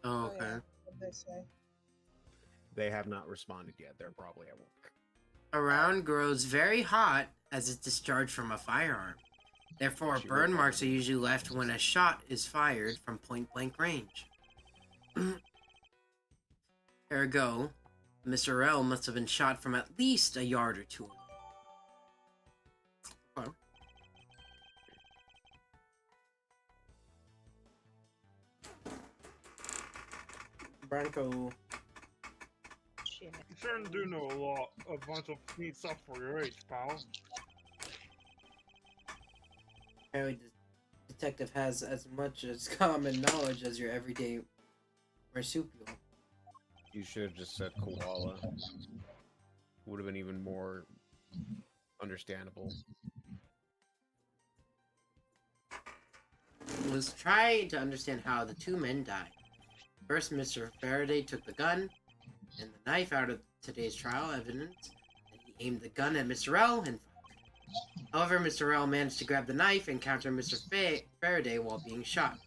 Oh, Oh, okay. yeah. What'd they say? They have not responded yet. They're probably at work. A round grows very hot as it's discharged from a firearm. Therefore, She burn will marks are probably- usually left when a shot is fired from point-blank range. Ergo, Mr. L must have been shot from at least a yard or two. Okay. Bronco. Shit. You sure do know a bunch of neat stuff for your age, pal. Apparently, the detective has as much as common knowledge as your everyday marsupial. You should have just said koala. Would have been even more understandable. Let's try to understand how the two men died. First, Mr. Faraday took the gun and the knife out of today's trial evidence, and he aimed the gun at Mr. L and fired. However, Mr. L managed to grab the knife and counter Mr. Faraday while being shot.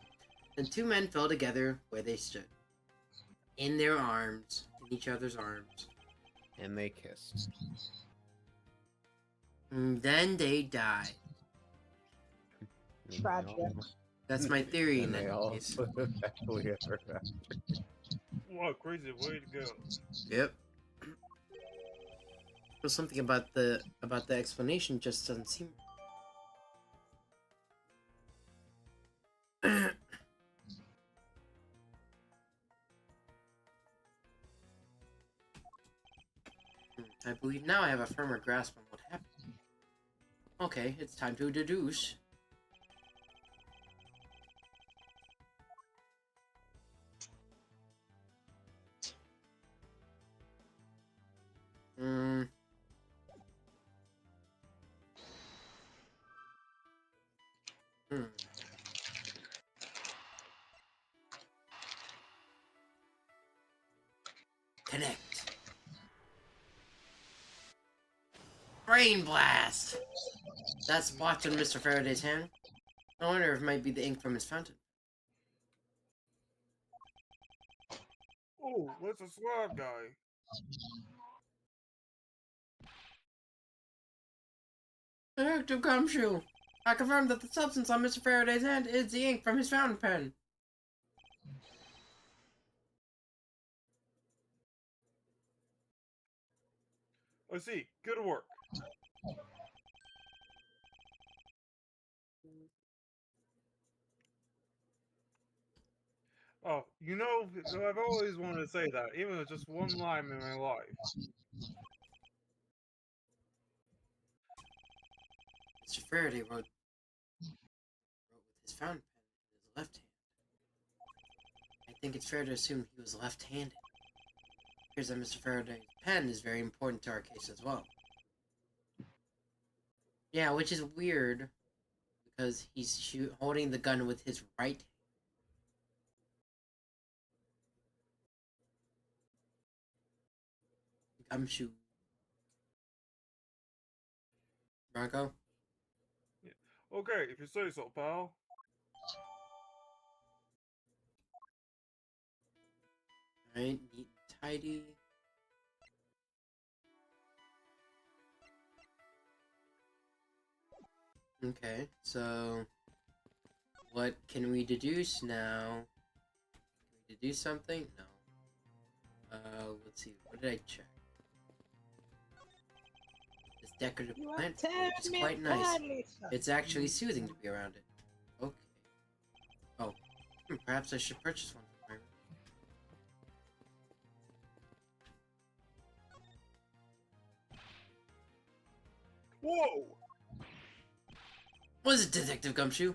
The two men fell together where they stood, in their arms, in each other's arms. And they kissed. And then they died. And they Tragic. all- That's my theory in and they that all case. happily ever after. What a crazy way to go. Yep. There's something about the explanation just doesn't seem. I believe now I have a firmer grasp on what happened. Okay, it's time to deduce. Hmm. Hmm. Connect. Brain blast. That's blocked in Mr. Faraday's hand. I wonder if it might be the ink from his fountain. Oh, what's a slab guy? Detective Gumshoe! I confirm that the substance on Mr. Faraday's hand is the ink from his fountain pen. I see. Good work. Oh, you know, I've always wanted to say that, even with just one line in my life. Mr. Faraday wrote with his fountain pen in his left hand. I think it's fair to assume he was left-handed. It appears that Mr. Faraday's pen is very important to our case as well. Yeah, which is weird, because he's holding the gun with his right hand. Gumshoe. Bronco? Okay, if you say so, pal. Alright, neat and tidy. Okay, so what can we deduce now? Can we deduce something? No. Let's see. What did I check? This decorative plant is quite nice. It's actually soothing to be around it. Okay. Oh, perhaps I should purchase one for my Whoa! What is it, Detective Gumshoe?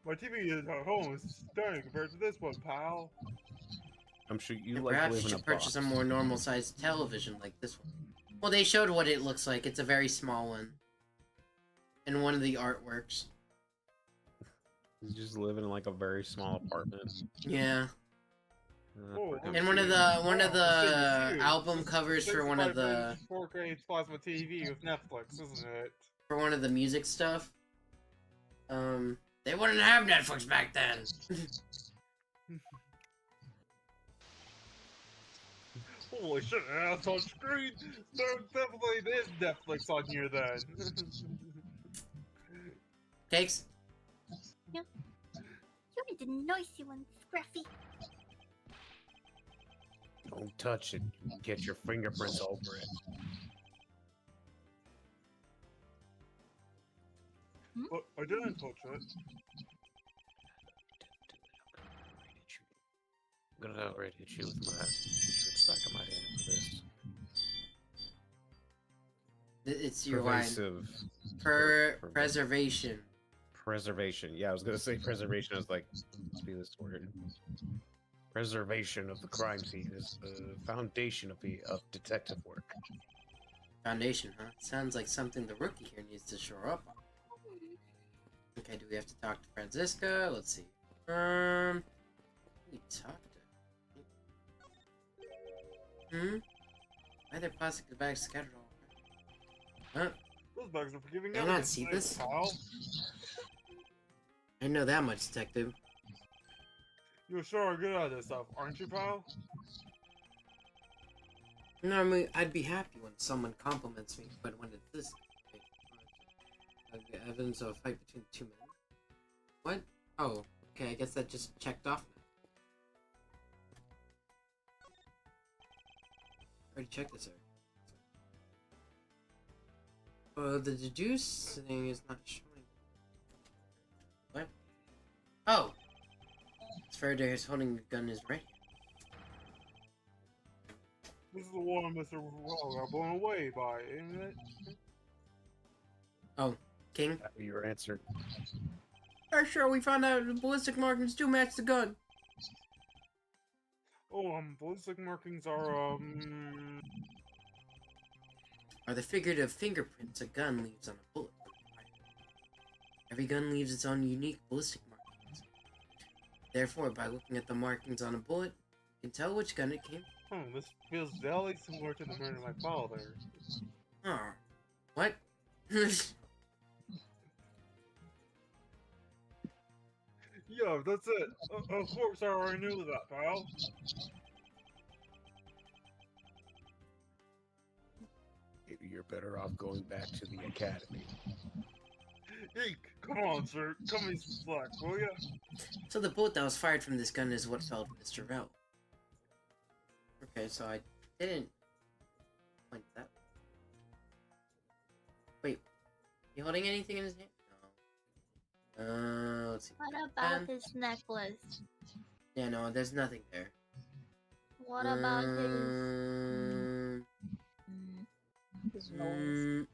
My TV at home is stunning compared to this one, pal. I'm sure you And like perhaps live you in a should purchase a box. more normal-sized television like this one. Well, they showed what it looks like. It's a very small one. In one of the artworks. He's just living in like a very small apartment. Yeah. Oh, Freaking And one of shit. the album covers for one of 65-inch the 4K plasma TV with Netflix, isn't it? for one of the music stuff. They wouldn't have Netflix back then. Holy shit, that's on screen! There definitely is Netflix on here then. Cakes? You're the noisy one, Scruffy. Don't touch it. You can get your fingerprints over it. But I didn't touch it. I'm gonna outright hit you with my back of my hand for this. It's your line. Pervasive Preservation. Preservation. Yeah, I was gonna say preservation. I was like, let's be this word. Preservation of the crime scene is the foundation of detective work. Foundation, huh? Sounds like something the rookie here needs to shore up on. Okay, do we have to talk to Franziska? Let's see. We talked to. Why are there plastic bags scattered all around? Huh? Those bags are for giving Did I not see this? Pal. I know that much, Detective. You sure are good at this stuff, aren't you, pal? Normally, I'd be happy when someone compliments me, but when it's this, evidence of a fight between the two men. What? Oh, okay. I guess that just checked off now. Already checked this already. The deduce thing is not showing. What? Oh! Faraday is holding the gun in his right hand. This is the one Mr. Well got blown away by, isn't it? Oh, King? Your answer. Sure, we found out the ballistic markings do match the gun. Oh, ballistic markings are, Are the figurative fingerprints a gun leaves on a bullet. Every gun leaves its own unique ballistic markings. Therefore, by looking at the markings on a bullet, you can tell which gun it came from. this feels very similar to the murder of my father. Oh. What? Yeah, that's it. Of course, I already knew that, pal. Maybe you're better off going back to the academy. Eek, come on, sir. Cut me some slack, will ya? So the bullet that was fired from this gun is what felled Mr. Rell. Okay, so I didn't point that. Wait, you holding anything in his hand? No. Let's see. What about Um, his necklace? Yeah, no, there's nothing there. What about his? Mm, His nose.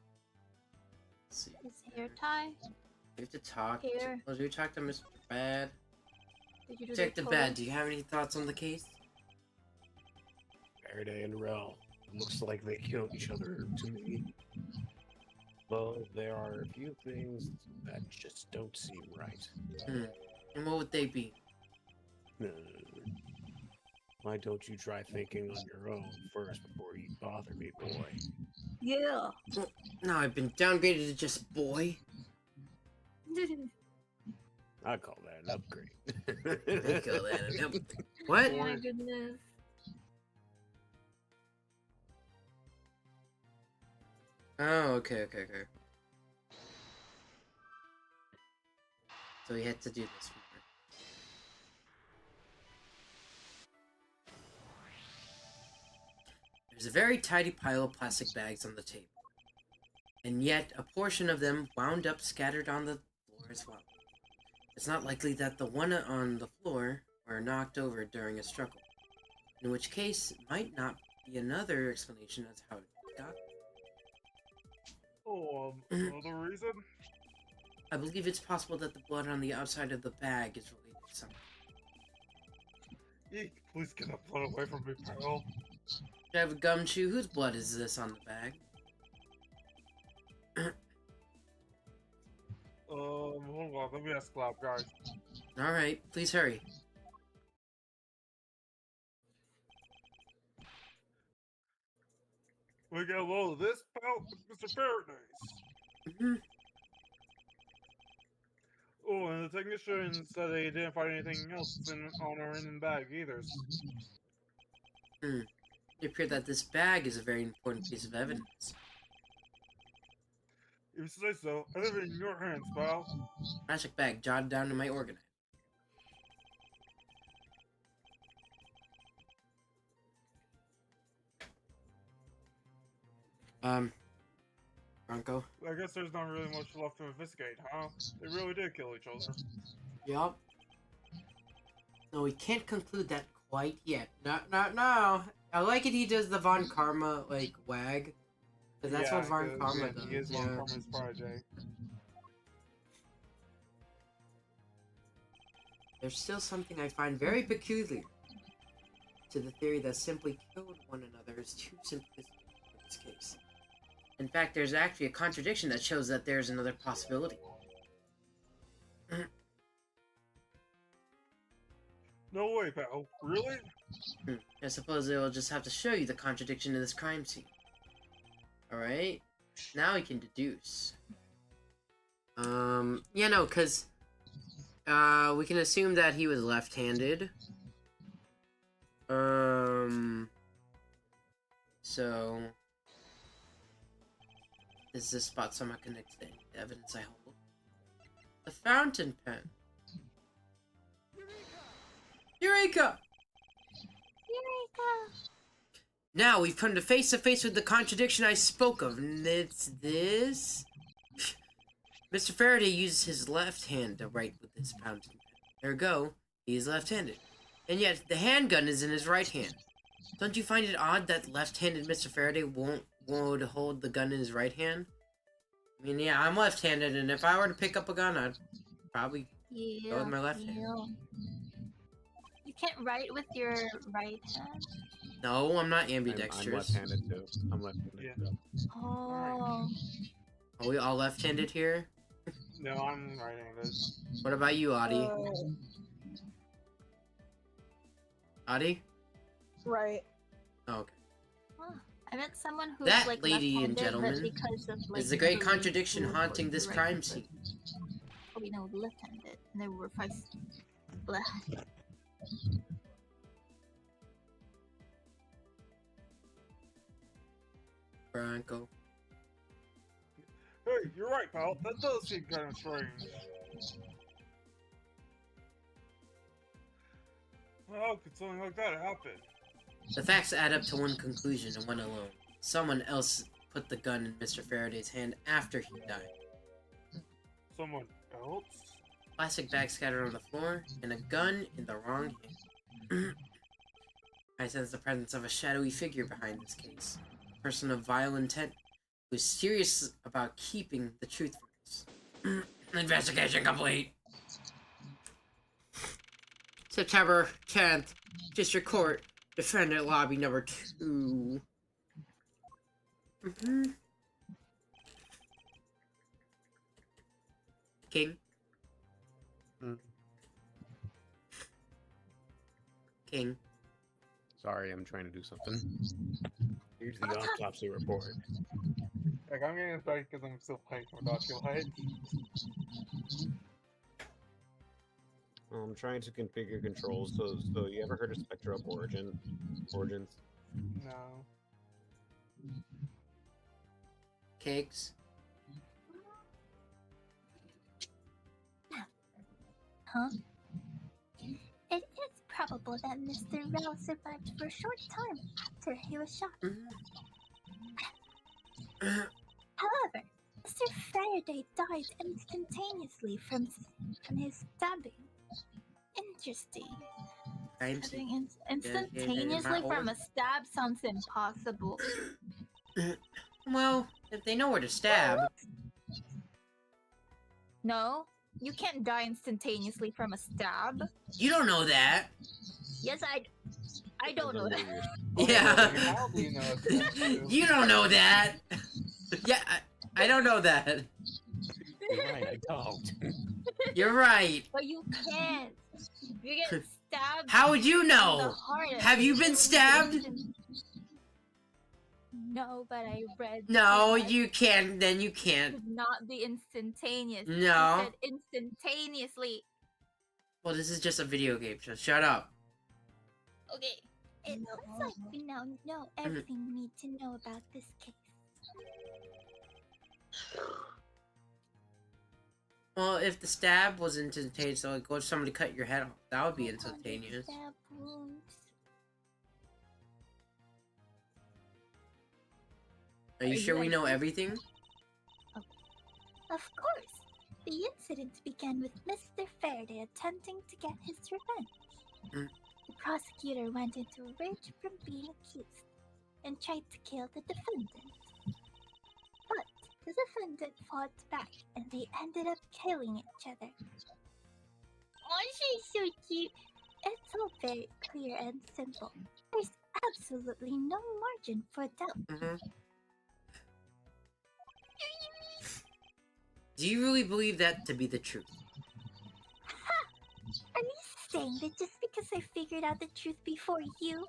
let's see. His hair tie? We have to talk. Here. Well, do we talk to Mr. Bad? Did you do Detective the Bad, do you have any thoughts on the case? Faraday and Rel. Looks like they killed each other to me. Well, there are a few things that just don't seem right. And what would they be? Why don't you try thinking on your own first before you bother me, boy? Yeah. No, I've been downgraded to just boy. I call that an upgrade. I call that an What? Oh my goodness. Oh, okay. So we had to do this. There's a very tidy pile of plastic bags on the table. And yet, a portion of them wound up scattered on the floor as well. It's not likely that the one on the floor were knocked over during a struggle. In which case, it might not be another explanation as how it got. Oh, another reason? I believe it's possible that the blood on the outside of the bag is related to something. Eek, please get that blood away from me, pal. I have a gumshoe. Whose blood is this on the bag? Hold on, let me ask Cloud, guys. Alright, please hurry. We get a load of this, pal? Mr. Paradise. Mhm. Oh, and the technician said they didn't find anything else on or in the bag either. It appeared that this bag is a very important piece of evidence. If you say so, I leave it in your hands, pal. Magic bag jotted down in my organite. Bronco? I guess there's not really much left to investigate, huh? They really did kill each other. Yup. No, we can't conclude that quite yet. No. I like it he does the Von Karma, like, wag. Because that's what Von Karma does. He is Von Karma's project. There's still something I find very peculiar to the theory that simply killed one another is too simplistic in this case. In fact, there's actually a contradiction that shows that there's another possibility. No way, pal. Really? I suppose they will just have to show you the contradiction in this crime scene. Alright? Now we can deduce. Yeah, no, because we can assume that he was left-handed. So is this spot somehow connected to any evidence I hold? The fountain pen. Eureka! Eureka! Now we've come to face with the contradiction I spoke of, and it's this. Mr. Faraday uses his left hand to write with this fountain pen. Ergo, he is left-handed. And yet, the handgun is in his right hand. Don't you find it odd that left-handed Mr. Faraday would hold the gun in his right hand? I mean, yeah, I'm left-handed, and if I were to pick up a gun, I'd probably go with my left hand. You can't write with your right hand? No, I'm not I'm ambidextrous. left-handed too. I'm left-handed Yeah. too. Oh. Are we all left-handed here? No, I'm right-handed. What about you, Adi? Adi? Right. Oh, okay. Huh. I met someone who's That, like lady and left-handed, gentlemen, but because of, like, is the great the contradiction legal haunting this right crime hand, scene. oh, we know left-handed, and they were feisty. Blah. Bronco. Hey, you're right, pal. That does seem kind of strange. How could something like that happen? The facts add up to one conclusion and one alone. Someone else put the gun in Mr. Faraday's hand after he died. Someone else? Plastic bag scattered on the floor, and a gun in the wrong hand. I sense the presence of a shadowy figure behind this case. A person of vile intent who is serious about keeping the truth from us. Investigation complete. September 10th, District Court, Defendant Lobby number 2. King? Mm. King. Sorry, I'm trying to do something. Here's the autopsy report. Like, I'm getting excited because I'm still playing for Doctor Light. I'm trying to configure controls. So you ever heard of Spectrum Origins? No. Cakes? Huh? It is probable that Mr. Rao survived for a short time after he was shot. However, Mr. Faraday died instantaneously from his stabbing. Interesting. I'm Stabbing instantaneously from a stab sounds impossible. Well, if they know where to stab. No, you can't die instantaneously from a stab. You don't know that. Yes, I don't know that. Yeah. How do you know it's true? You don't know that. Yeah, I don't know that. You're right, I don't. You're right. But you can't. You get stabbed. How would you in the know? heart. Have you been stabbed? No, but I read. No, that you can't. Then you can't. could not be instantaneous. No. You said instantaneously. Well, this is just a video game, so shut up. Okay. It looks like we now know everything we need to know about this case. Well, if the stab was instantaneous, so like, what if somebody cut your head off? That would be instantaneous. Stab wounds. Are you sure we know everything? Of course. The incident began with Mr. Faraday attempting to get his revenge. Mm. The prosecutor went into a rage from being accused and tried to kill the defendant. But the defendant fought back and they ended up killing each other. Oh, she's so cute. It's all very clear and simple. There's absolutely no margin for doubt. Do you really believe that to be the truth? Are you saying that just because I figured out the truth before you,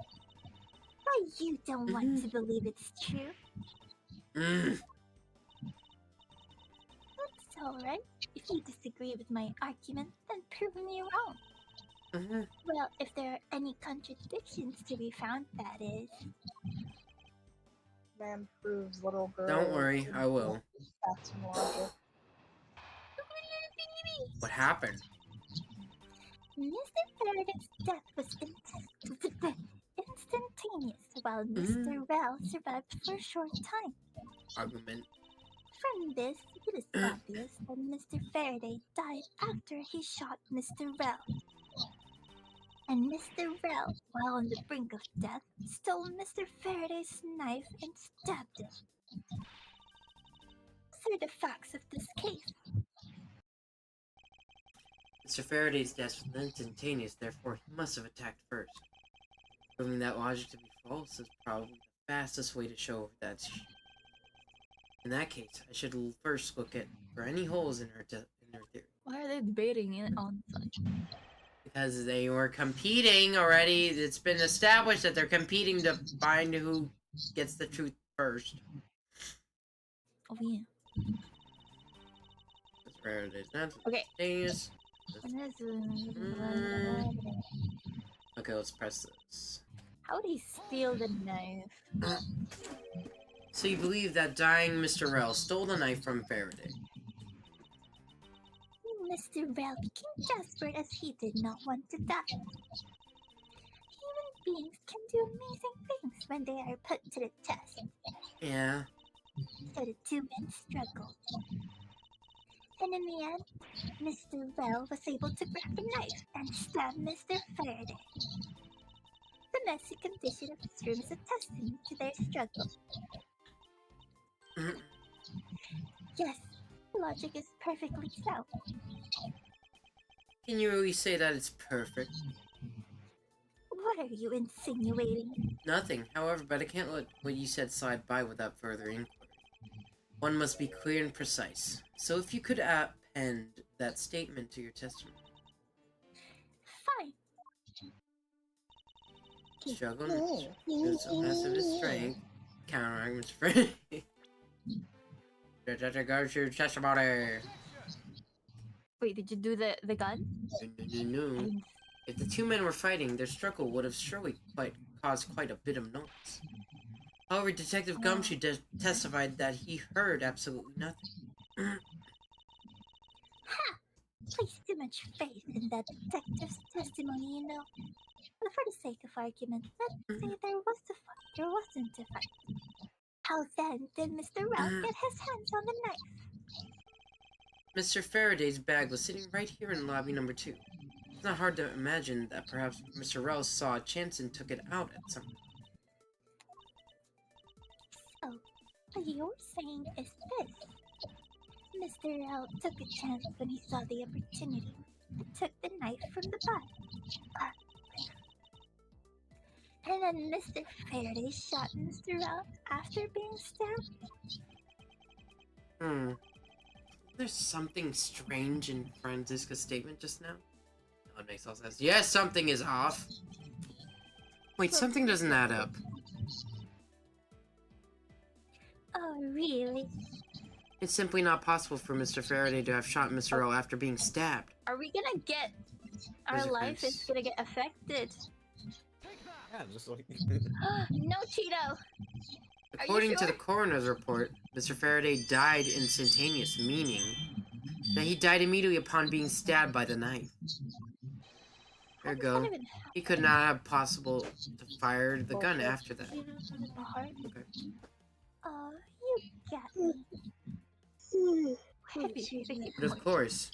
why you don't want to believe it's true? Mm. That's alright. If you disagree with my argument, then prove me wrong. Well, if there are any contradictions to be found, that is. Man proves little girl. Don't worry, I will. Facts and logic. What happened? Mr. Faraday's death was instantaneous, while Mr. Rao survived for a short time. Argument. From this, it is obvious that Mr. Faraday died after he shot Mr. Rao. And Mr. Rao, while on the brink of death, stole Mr. Faraday's knife and stabbed him. These are the facts of this case. Mr. Faraday's death was instantaneous, therefore he must have attacked first. Proving that logic to be false is probably the fastest way to show that's true. In that case, I should first look at for any holes in her theory. Why are they debating it on such? Because they were competing already. It's been established that they're competing to find who gets the truth first. Oh yeah. Mr. Faraday's death was Okay. instantaneous. Okay, let's press this. How would he steal the knife? So you believe that dying Mr. Rel stole the knife from Faraday? Mr. Rel became desperate as he did not want to die. Human beings can do amazing things when they are put to the test. Yeah. So the two men struggled. And in the end, Mr. Rel was able to grab the knife and stab Mr. Faraday. The messy condition of his room is a testament to their struggle. Yes, logic is perfectly sound. Can you really say that it's perfect? What are you insinuating? Nothing. However, but I can't let what you said slide by without further inquiry. One must be clear and precise. So if you could append that statement to your testimony. Fine. Struggle is a massive strength. Counter-arguments for Go to testimony. Wait, did you do the gun? No. If the two men were fighting, their struggle would have surely caused quite a bit of noise. However, Detective Gumshoe testified that he heard absolutely nothing. Place too much faith in that detective's testimony, you know. But for the sake of argument, let's say there wasn't a fight. How then did Mr. Ralph get his hands on the knife? Mr. Faraday's bag was sitting right here in lobby number 2. It's not hard to imagine that perhaps Mr. Ralph saw a chance and took it out at some point. So, what you're saying is this. Mr. Ralph took a chance when he saw the opportunity and took the knife from the body. And then Mr. Faraday shot Mr. Ralph after being stabbed? There's something strange in Franziska's statement just now. Oh, it makes all sense. Yes, something is off. Wait, something doesn't add up. Oh, really? It's simply not possible for Mr. Faraday to have shot Mr. Rel after being stabbed. Are we gonna get... Our life is gonna get affected. Yeah, just like. No, Cheeto! According to sure? the coroner's report, Mr. Faraday died instantaneous, meaning that he died immediately upon being stabbed by the knife. There you go. He could not have possible to fire the gun after that. Okay. Oh, you got me. But of course,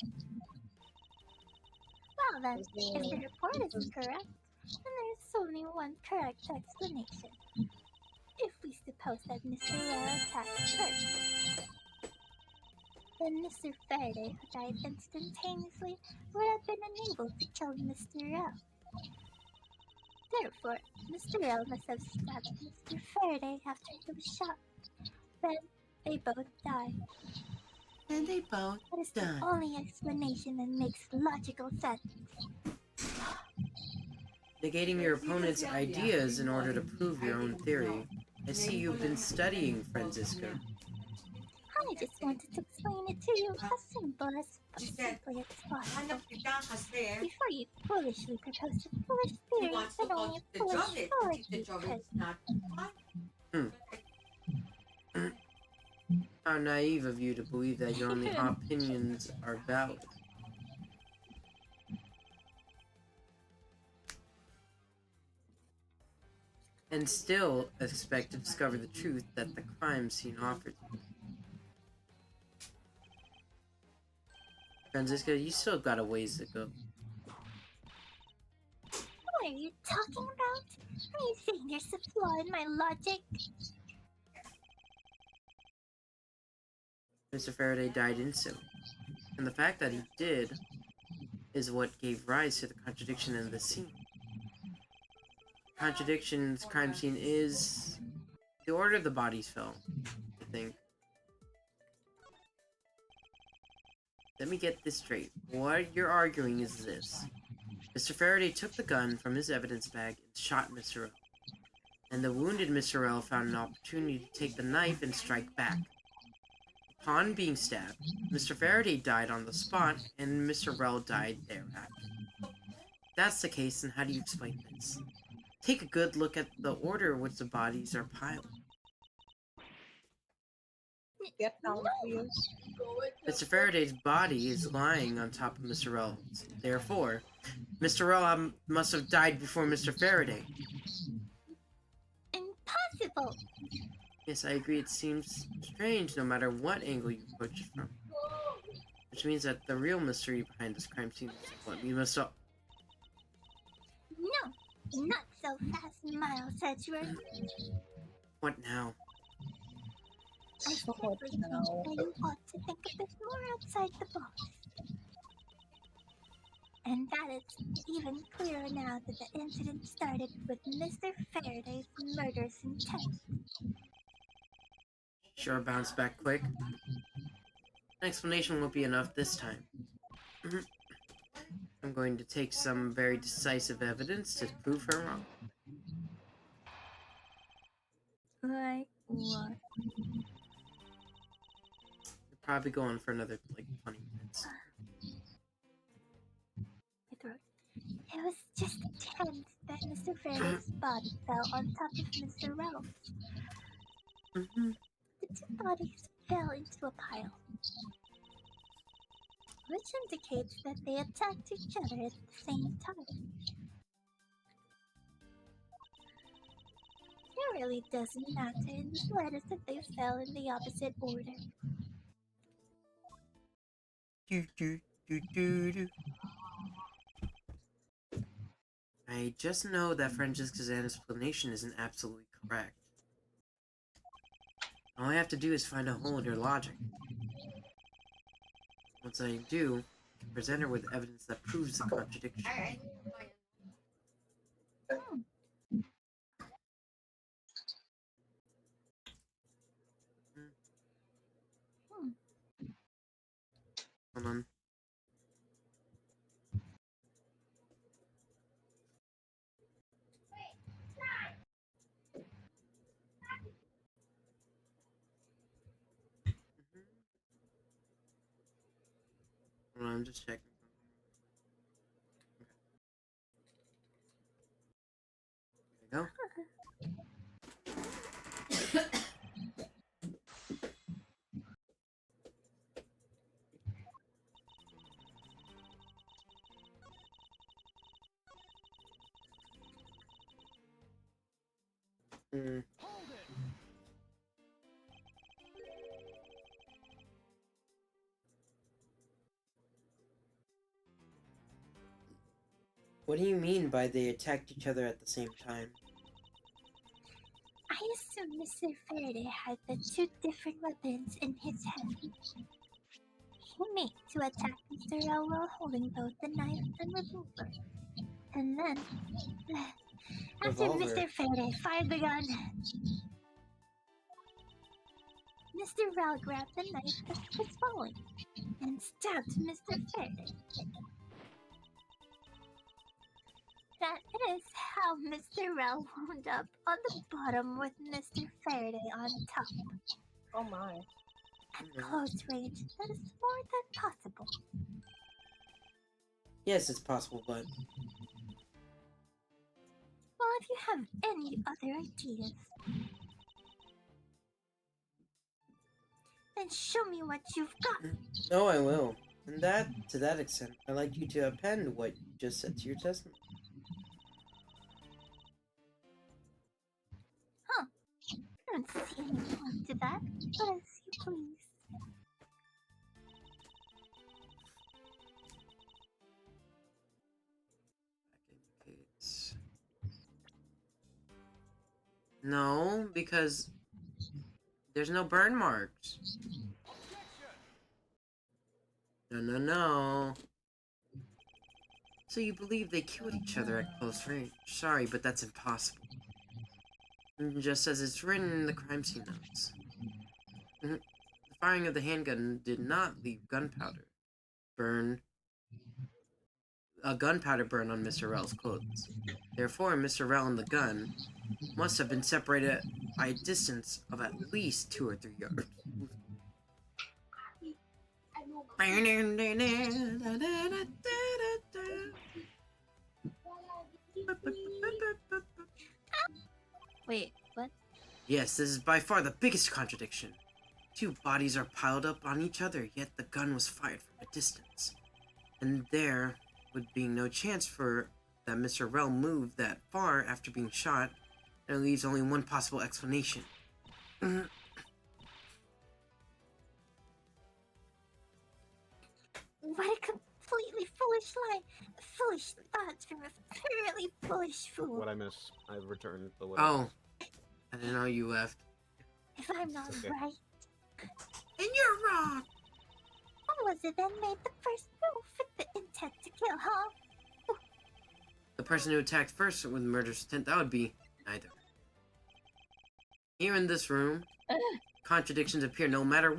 Well then, if the report is correct, then there's only one correct explanation. If we suppose that Mr. Rare attacked first, then Mr. Faraday, who died instantaneously, would have been unable to kill Mr. Rare. Therefore, Mr. Rare must have stabbed Mr. Faraday after he was shot. Then, they both died. and they both That is died. the only explanation that makes logical sense. Negating your opponent's ideas in order to prove your own theory. I see you've been studying, Franziska. I just wanted to explain it to you as simply as possible. Before you foolishly propose a foolish theory that only a foolish fool could. How naive of you to believe that your only opinions are valid. And still expect to discover the truth that the crime scene offers you. Franziska, you still got a ways to go. What are you talking about? Are you saying there's a flaw in my logic? Mr. Faraday died instantly. And the fact that he did is what gave rise to the contradiction in the scene. Contradiction's crime scene is the order the bodies fell, I think. Let me get this straight. What you're arguing is this. Mr. Faraday took the gun from his evidence bag and shot Mr. L. And the wounded Mr. L found an opportunity to take the knife and strike back. Upon being stabbed, Mr. Faraday died on the spot, and Mr. Rel died thereafter. If that's the case, then how do you explain this? Take a good look at the order in which the bodies are piled. Get down, please. Mr. Faraday's body is lying on top of Mr. Rel's. Therefore, Mr. Rel must have died before Mr. Faraday. Impossible! Yes, I agree. It seems strange no matter what angle you approach it from. Which means that the real mystery behind this crime scene is what we must all... No, not so fast, Miles Edgeworth. What now? I simply think that you ought to think a bit more outside the box. And that it's even clearer now that the incident started with Mr. Faraday's murderous intent. Sure, bounce back quick. An explanation won't be enough this time. I'm going to take some very decisive evidence to prove her wrong. Like what? We'll probably go on for another, like, 20 minutes. My throat. It was just a chance that Mr. Faraday's body fell on top of Mr. Ralph's. The two bodies fell into a pile, which indicates that they attacked each other at the same time. It really doesn't matter in the slightest that they fell in the opposite order. Do, do, do, do, do. I just know that Francesca's explanation isn't absolutely correct. All I have to do is find a hole in her logic. Once I do, I can present her with evidence that proves the contradiction. Hold on. Hold on, I'm just checking. There you go. What do you mean by they attacked each other at the same time? I assume Mr. Faraday had the two different weapons in his hand. He made to attack Mr. L while holding both the knife and revolver. And then, after Revolver. Mr. Faraday fired the gun, Mr. Rao grabbed the knife as it was falling and stabbed Mr. Faraday. That is how Mr. Rao wound up on the bottom with Mr. Faraday on top. Oh my. At close range, that is more than possible. Yes, it's possible, but Well, if you have any other ideas, then show me what you've got. no, I will. And to that extent, I'd like you to append what you just said to your testimony. I don't see any point to that, but as you please. No, because there's no burn marks. No. So you believe they killed each other at close range? Sorry, but that's impossible. Just as it's written in the crime scene notes. The firing of the handgun did not leave gunpowder burn on Mr. Rel's clothes. Therefore, Mr. Rel and the gun must have been separated by a distance of at least 2 or 3 yards. Wait, what? Yes, this is by far the biggest contradiction. Two bodies are piled up on each other, yet the gun was fired from a distance. And there would be no chance for that Mr. Rell moved that far after being shot, and it leaves only one possible explanation. What a completely foolish lie. Foolish thoughts from a apparently foolish fool. What I miss? I've returned the letter. Oh, I didn't know you left. If I'm not Okay. right, And you're wrong! who was it that made the first move with the intent to kill, huh? The person who attacked first with murderous intent, that would be neither. Here in this room, contradictions appear no matter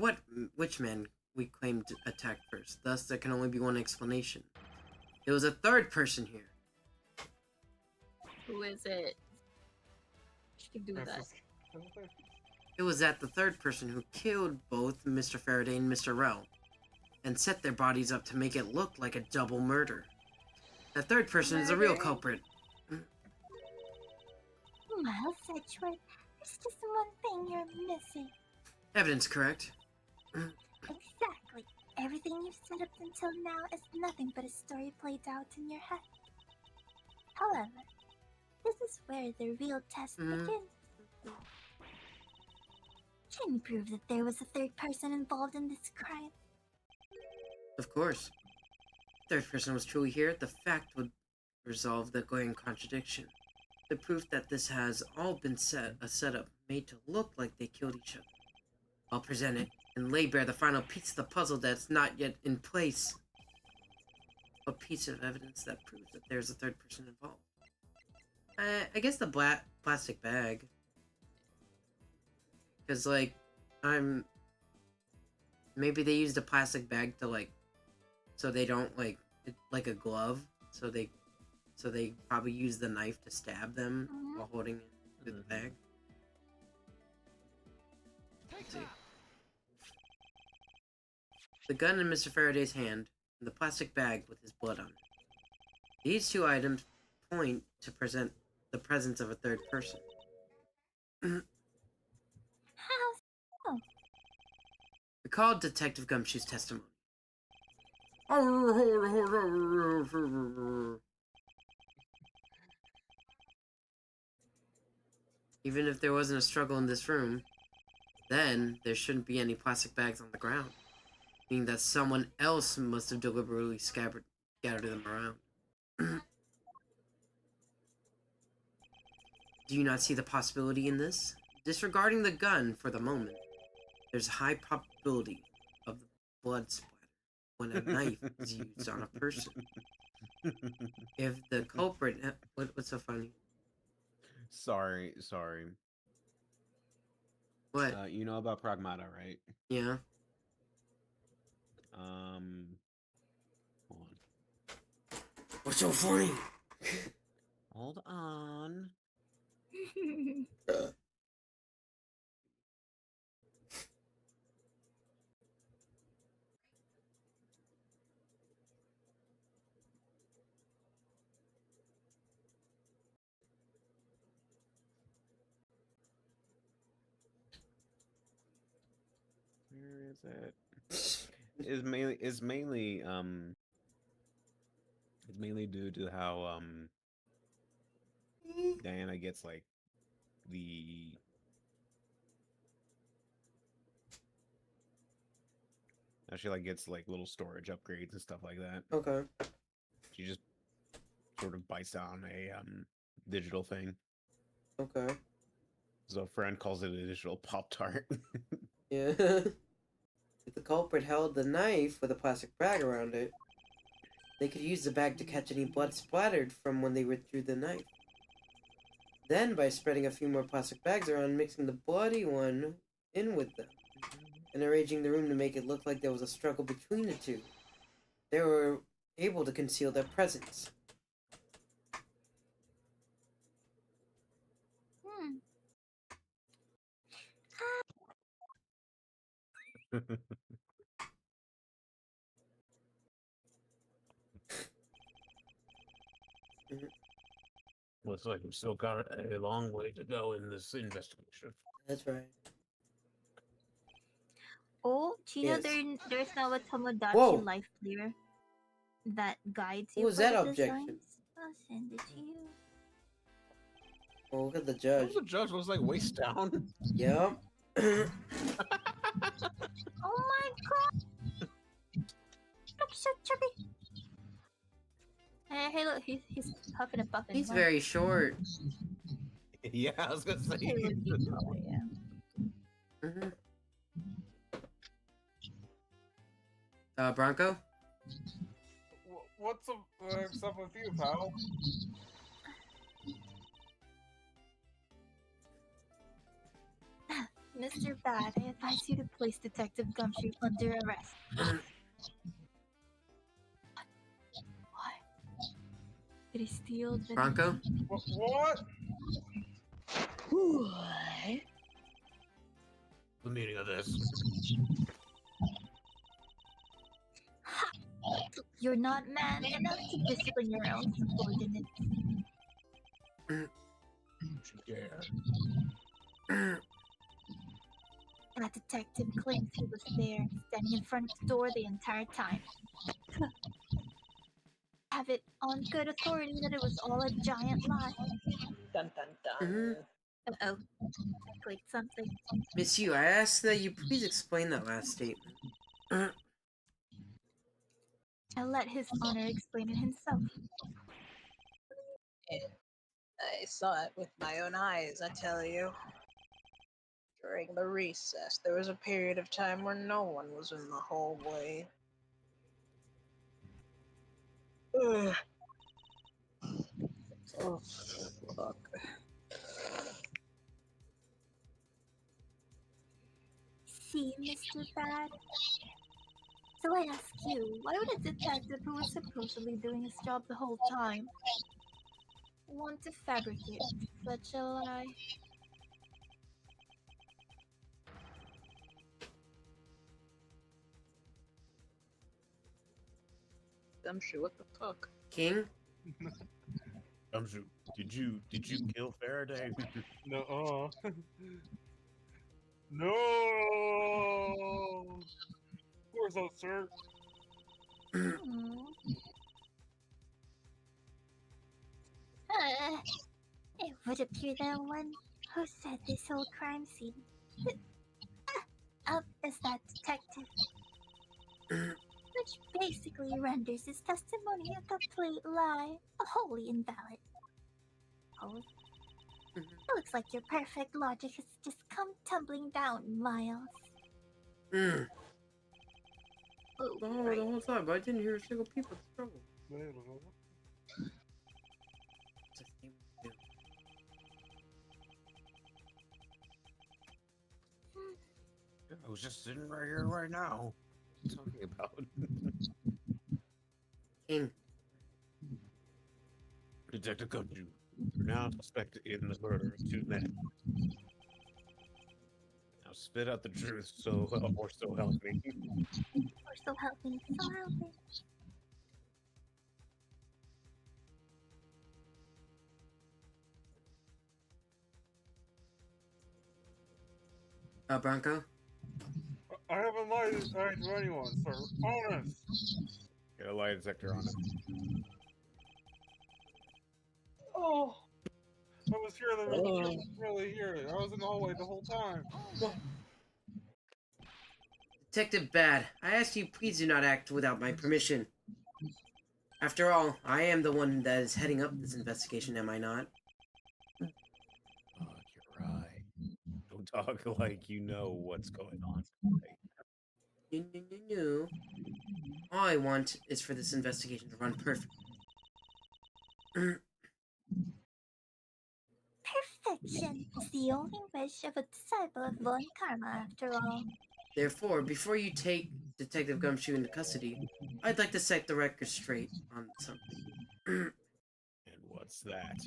which man we claim to attack first. Thus, there can only be one explanation. There was a third person here. Who is it? She can do that. It was that the third person who killed both Mr. Faraday and Mr. Rell, and set their bodies up to make it look like a double murder. The third person is the real culprit. Well, Sedgwick, there's just one thing you're missing. Evidence, correct? Exactly. Everything you've said up until now is nothing but a story played out in your head. However, this is where the real test begins. Can you prove that there was a third person involved in this crime? Of course. If the third person was truly here, the fact would resolve the glaring contradiction. The proof that this has all been a setup made to look like they killed each other. I'll present it and lay bare the final piece of the puzzle that's not yet in place. A piece of evidence that proves that there's a third person involved. I guess the plastic bag. Because, like, maybe they used a plastic bag to, like, so they don't, like a glove. So they probably use the knife to stab them while holding it through the bag. Let's see. The gun in Mr. Faraday's hand, and the plastic bag with his blood on it. These two items point to present the presence of a third person. How so? Recall Detective Gumshoe's testimony. Even if there wasn't a struggle in this room, then there shouldn't be any plastic bags on the ground, meaning that someone else must have deliberately scattered them around. Do you not see the possibility in this? Disregarding the gun for the moment, there's a high probability of blood splatter when a knife is used on a person. If the culprit... What's so funny? Sorry. What? You know about Pragmata, right? Yeah? Hold on. What's so funny? Hold on. Where is it? It's mainly due to how Diana gets like the how she like gets like little storage upgrades and stuff like that. Okay. She just sort of bites down a digital thing. Okay. So a friend calls it a digital Pop-Tart. Yeah. If the culprit held the knife with a plastic bag around it, they could use the bag to catch any blood splattered from when they withdrew the knife. Then, by spreading a few more plastic bags around, mixing the bloody one in with them, and arranging the room to make it look like there was a struggle between the two, they were able to conceal their presence. Looks like we've still got a long way to go in this investigation. That's right. Oh, do you know Yes. there's now a Tomodachi Whoa. life clear that guides What you was for that the objection? designs? I'll send it to you. Oh, look at the judge. The judge was like waist down. Yep. Oh my god! Look, so chubby. Hey, look, he's huffing and puffing. He's Wow. very short. Yeah, I was gonna say. Hey, look, he's taller, yeah. Mhm. Bronco? What's up with you, pal? Mr. Bad, I advise you to place Detective Gumshoe under arrest. Why? Did he steal the... Bronco? What? The meaning of this. You're not man enough to discipline your own subordinates. Yeah. That detective claims he was there, standing in front of the door the entire time. Have it on good authority that it was all a giant lie. Dun dun dun. Mhm. Uh-oh. I clicked something. Miss Yu, I ask that you please explain that last statement. I'll let his honor explain it himself. I saw it with my own eyes, I tell you. During the recess, there was a period of time where no one was in the hallway. Ugh. Oh, fuck. See, Mr. Bad? So I ask you, why would a detective who was supposedly doing his job the whole time want to fabricate such a lie? Gumshoe, what the fuck? King? Gumshoe, did you kill Faraday? No. No. Of course not, sir. It would appear that one who set this whole crime scene up is that detective. Which basically renders his testimony a complete lie, wholly invalid. Oh. It looks like your perfect logic has just come tumbling down, Miles. Mm. Oh, The whole time, but I didn't hear a single peep of the struggle. I was just sitting right here, right now. What are you talking about? King. Detective Gumshoe, you're now suspected in the murder of 2 men. Now spit out the truth, or so help me. Or so help me, so help me. Bronco? I haven't lied to anyone, sir. Honest. Get a lie detector on it. Oh. I was here, I was really here. I was in the hallway the whole time. Detective Bad, I ask you please do not act without my permission. After all, I am the one that is heading up this investigation, am I not? Fuck, you're right. Don't talk like you know what's going on. No. All I want is for this investigation to run perfectly. Perfection is the only wish of a disciple of Von Karma, after all. Therefore, before you take Detective Gumshoe into custody, I'd like to set the record straight on something. And what's that?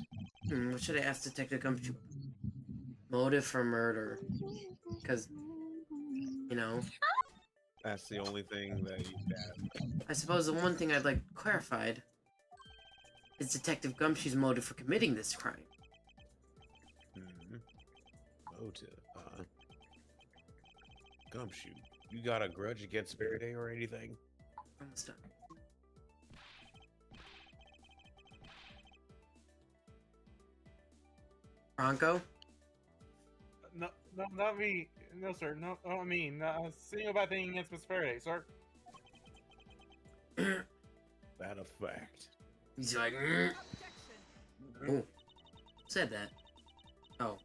What should I ask Detective Gumshoe? Motive for murder. Because, you know, That's the only thing that you have. I suppose the one thing I'd like clarified is Detective Gumshoe's motive for committing this crime? Motive, Gumshoe, you got a grudge against Faraday or anything? Almost done. Bronco? No, no, not me. No, sir. No, not me. Not a single bad thing against Miss Faraday, sir. That a fact. He's like, oh, said that. Oh,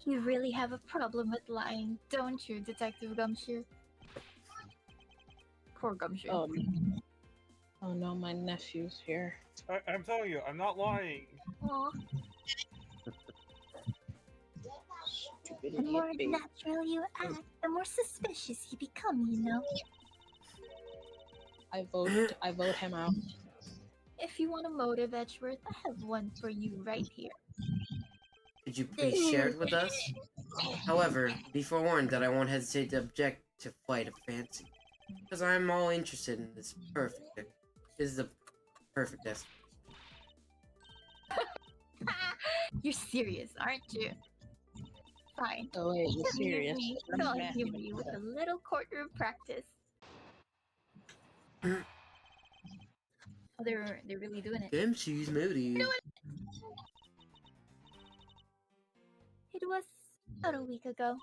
You really have a problem with lying, don't you, Detective Gumshoe? Poor Gumshoe. Oh no, my nephew's here. I'm telling you, I'm not lying. Aw, Stupid the idiot more baby. natural you act, the more suspicious you become, you know? I vote him out. If you want a motive, Edgeworth, I have one for you right here. could you please share it with us? However, be forewarned that I won't hesitate to object to flight of fancy, because I'm all interested in this perfect. This is the perfect destination. You're serious, aren't you? Fine. Oh wait, you're Just leave serious? me, I'm so I'll mad give even you with better. a little courtroom practice. Oh, they're really doing it. Gumshoe's motive. It was about a week ago.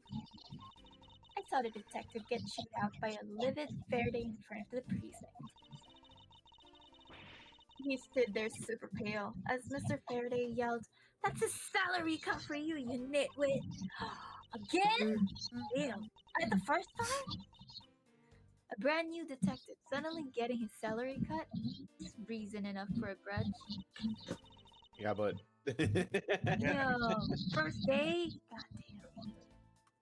I saw the detective get chewed out by a livid Faraday in front of the precinct. He stood there super pale as Mr. Faraday yelled, "That's a salary cut for you, you nitwit!" Again? Ew. At the first time? A brand new detective suddenly getting his salary cut? Is reason enough for a grudge? Yeah, but. No. First day? Goddamn.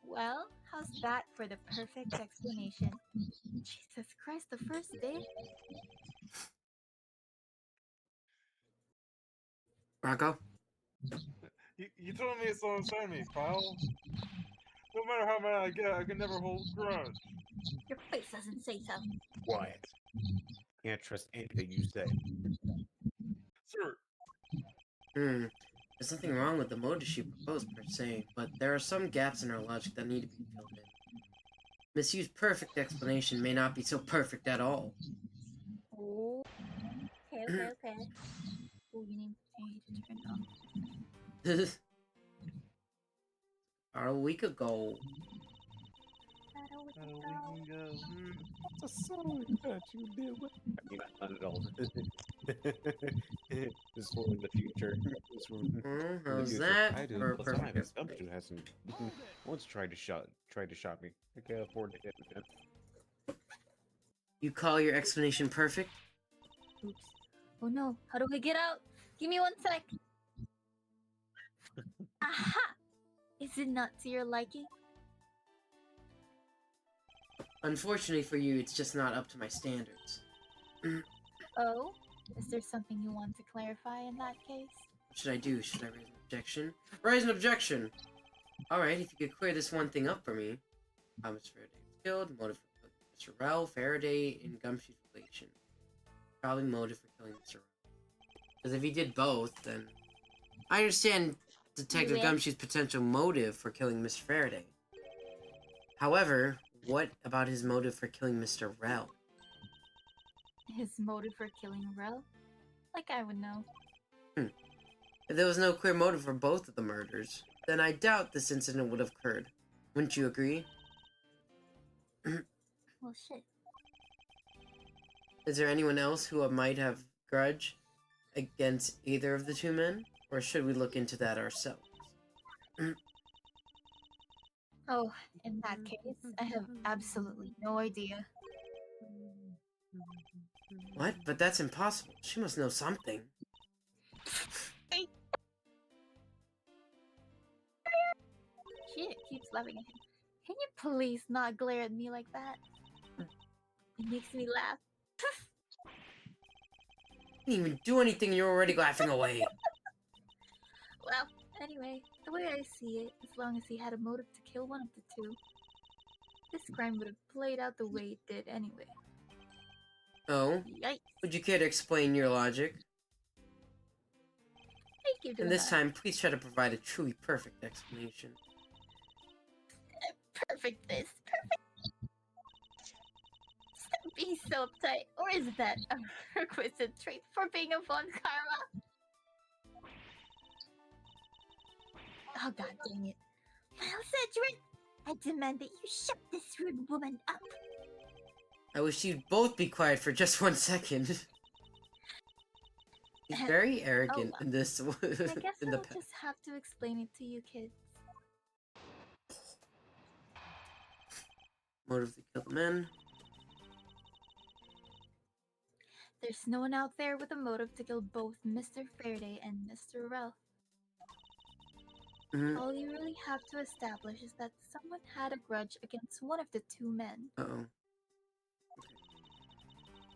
Well, how's that for the perfect explanation? Jesus Christ, the first day? Bronco? You told me it's on me, pal. No matter how mad I get, I can never hold a grudge. Your face doesn't say so. Quiet. Can't trust anything you say. Sir, There's nothing wrong with the motive she proposed per se, but there are some gaps in her logic that need to be filled in. Miss Yu's perfect explanation may not be so perfect at all. Oh. Okay. Oh, you need to turn it on. About a week ago. we can go. That's a song that you did. I mean, not at all. This one in the future. This one in the How's future. that I do for a all the time. perfect This explanation? Gumshoe hasn't once tried to shot me. I can't afford to get it. You call your explanation perfect? Oops. Oh no, how do I get out? Give me 1 sec. Aha! Is it not to your liking? Unfortunately for you, it's just not up to my standards. Oh? Is there something you want to clarify in that case? What should I do? Should I raise an objection? Raise an objection! Alright, if you could clear this one thing up for me. How Mr. Faraday was killed, motive for Mr. Rel, Faraday, and Gumshoe's relation. Probably motive for killing Mr. Rel. Because if he did both, then... I understand Detective win. Gumshoe's potential motive for killing Mr. Faraday. However, what about his motive for killing Mr. Rel? His motive for killing Rel? Like I would know. If there was no clear motive for both of the murders, then I doubt this incident would have occurred. Wouldn't you agree? Well, shit. Is there anyone else who might have grudge against either of the two men? Or should we look into that ourselves? Oh, in that case, I have absolutely no idea. What? But that's impossible. She must know something. Shit, keeps laughing at him. Can you please not glare at me like that? It makes me laugh. You didn't even do anything and you're already laughing away. Well, anyway, the way I see it, as long as he had a motive to kill one of the two, this crime would have played out the way it did anyway. Oh, Yikes. would you care to explain your logic? Thank you, And this Duna. time, please try to provide a truly perfect explanation. Perfect this. Perfect. Stop being so uptight. Or is that a requisite trait for being a Von Karma? Oh, god dang it. Well, Cedric, I demand that you shut this rude woman up. I wish you'd both be quiet for just 1 second. He's very arrogant in this. I guess in the I'll past. just have to explain it to you kids. Motive to kill the men. There's no one out there with a motive to kill both Mr. Faraday and Mr. Ralph. Mhm. All you really have to establish is that someone had a grudge against one of the two men. Uh-oh.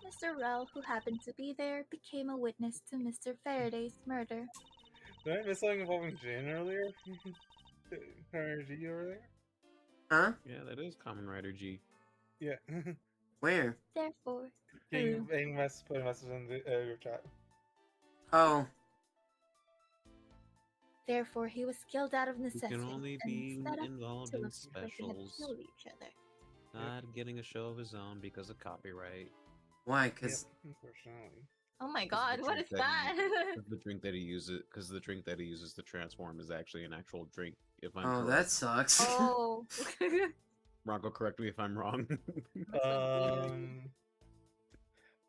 Mr. Rel, who happened to be there, became a witness to Mr. Faraday's murder. Did I miss something involving Jane earlier? Her G over there? Huh? Yeah, that is Common Rider G. Yeah. Where? Therefore, King put a message in the group chat. Oh. therefore, he was killed out of You necessity can only and be set up involved to in look like they had specials, killed each other. not getting a show of his own because of copyright. Why? Yep, Because unfortunately. Oh my 'Cause god, the what drink is that that? The drink that he uses, because the drink that he uses to transform is actually an actual drink. If I'm oh, correct. that sucks. Oh. Rocco, correct me if I'm wrong.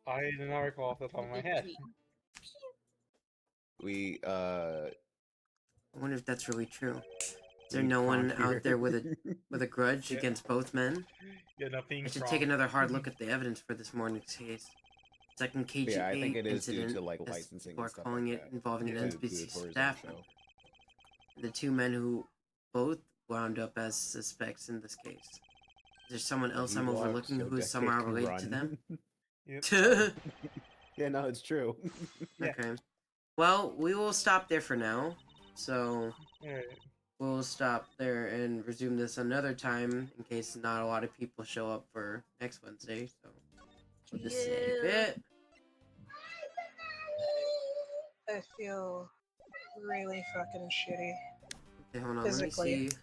I do not recall off the top of my head. we I wonder if that's really true. Is there we no one conquer- out there with a grudge Yeah. against both men? Yeah, nothing. I should take another hard look at the evidence for this morning's case. Second KGA Yeah, I think it is due incident, to like as licensing people are and stuff calling like it, that. involving Yeah, an to do NBC it for his own staff show. member. The two men who both wound up as suspects in this case. Is there someone else I'm Ewok, overlooking who is Sodecke, somehow related to run. them? Yep. Yeah, no, it's true. Yeah. Okay. Well, we will stop there for now. So Alright. we'll stop there and resume this another time in case not a lot of people show up for next Wednesday. So we'll just save Yeah. it. I feel really fucking shitty. Okay, hold on. Let me Physically. see.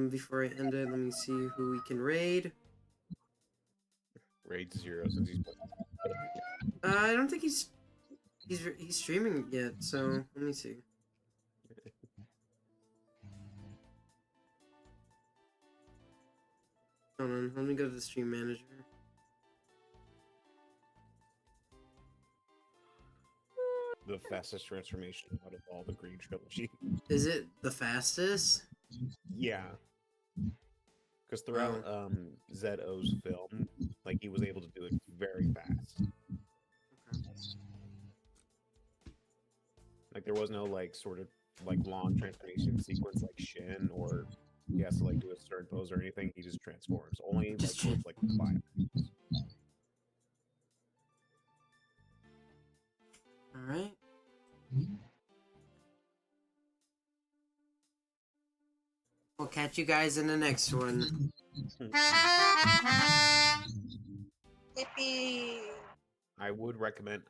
Before I end it, let me see who we can raid. Raid 0 since he's I don't think he's streaming yet. So let me see. Hold on. Let me go to the stream manager. the fastest transformation out of all the Green Trilogy. Is it the fastest? Yeah. Because throughout ZO's film, like he was able to do it very fast. Like there was no like sort of like long transformation sequence like Shin, or he has to like do a certain pose or anything. He just transforms. Only like Just towards, like 5 minutes. All right. We'll catch you guys in the next one. Yippee! I would recommend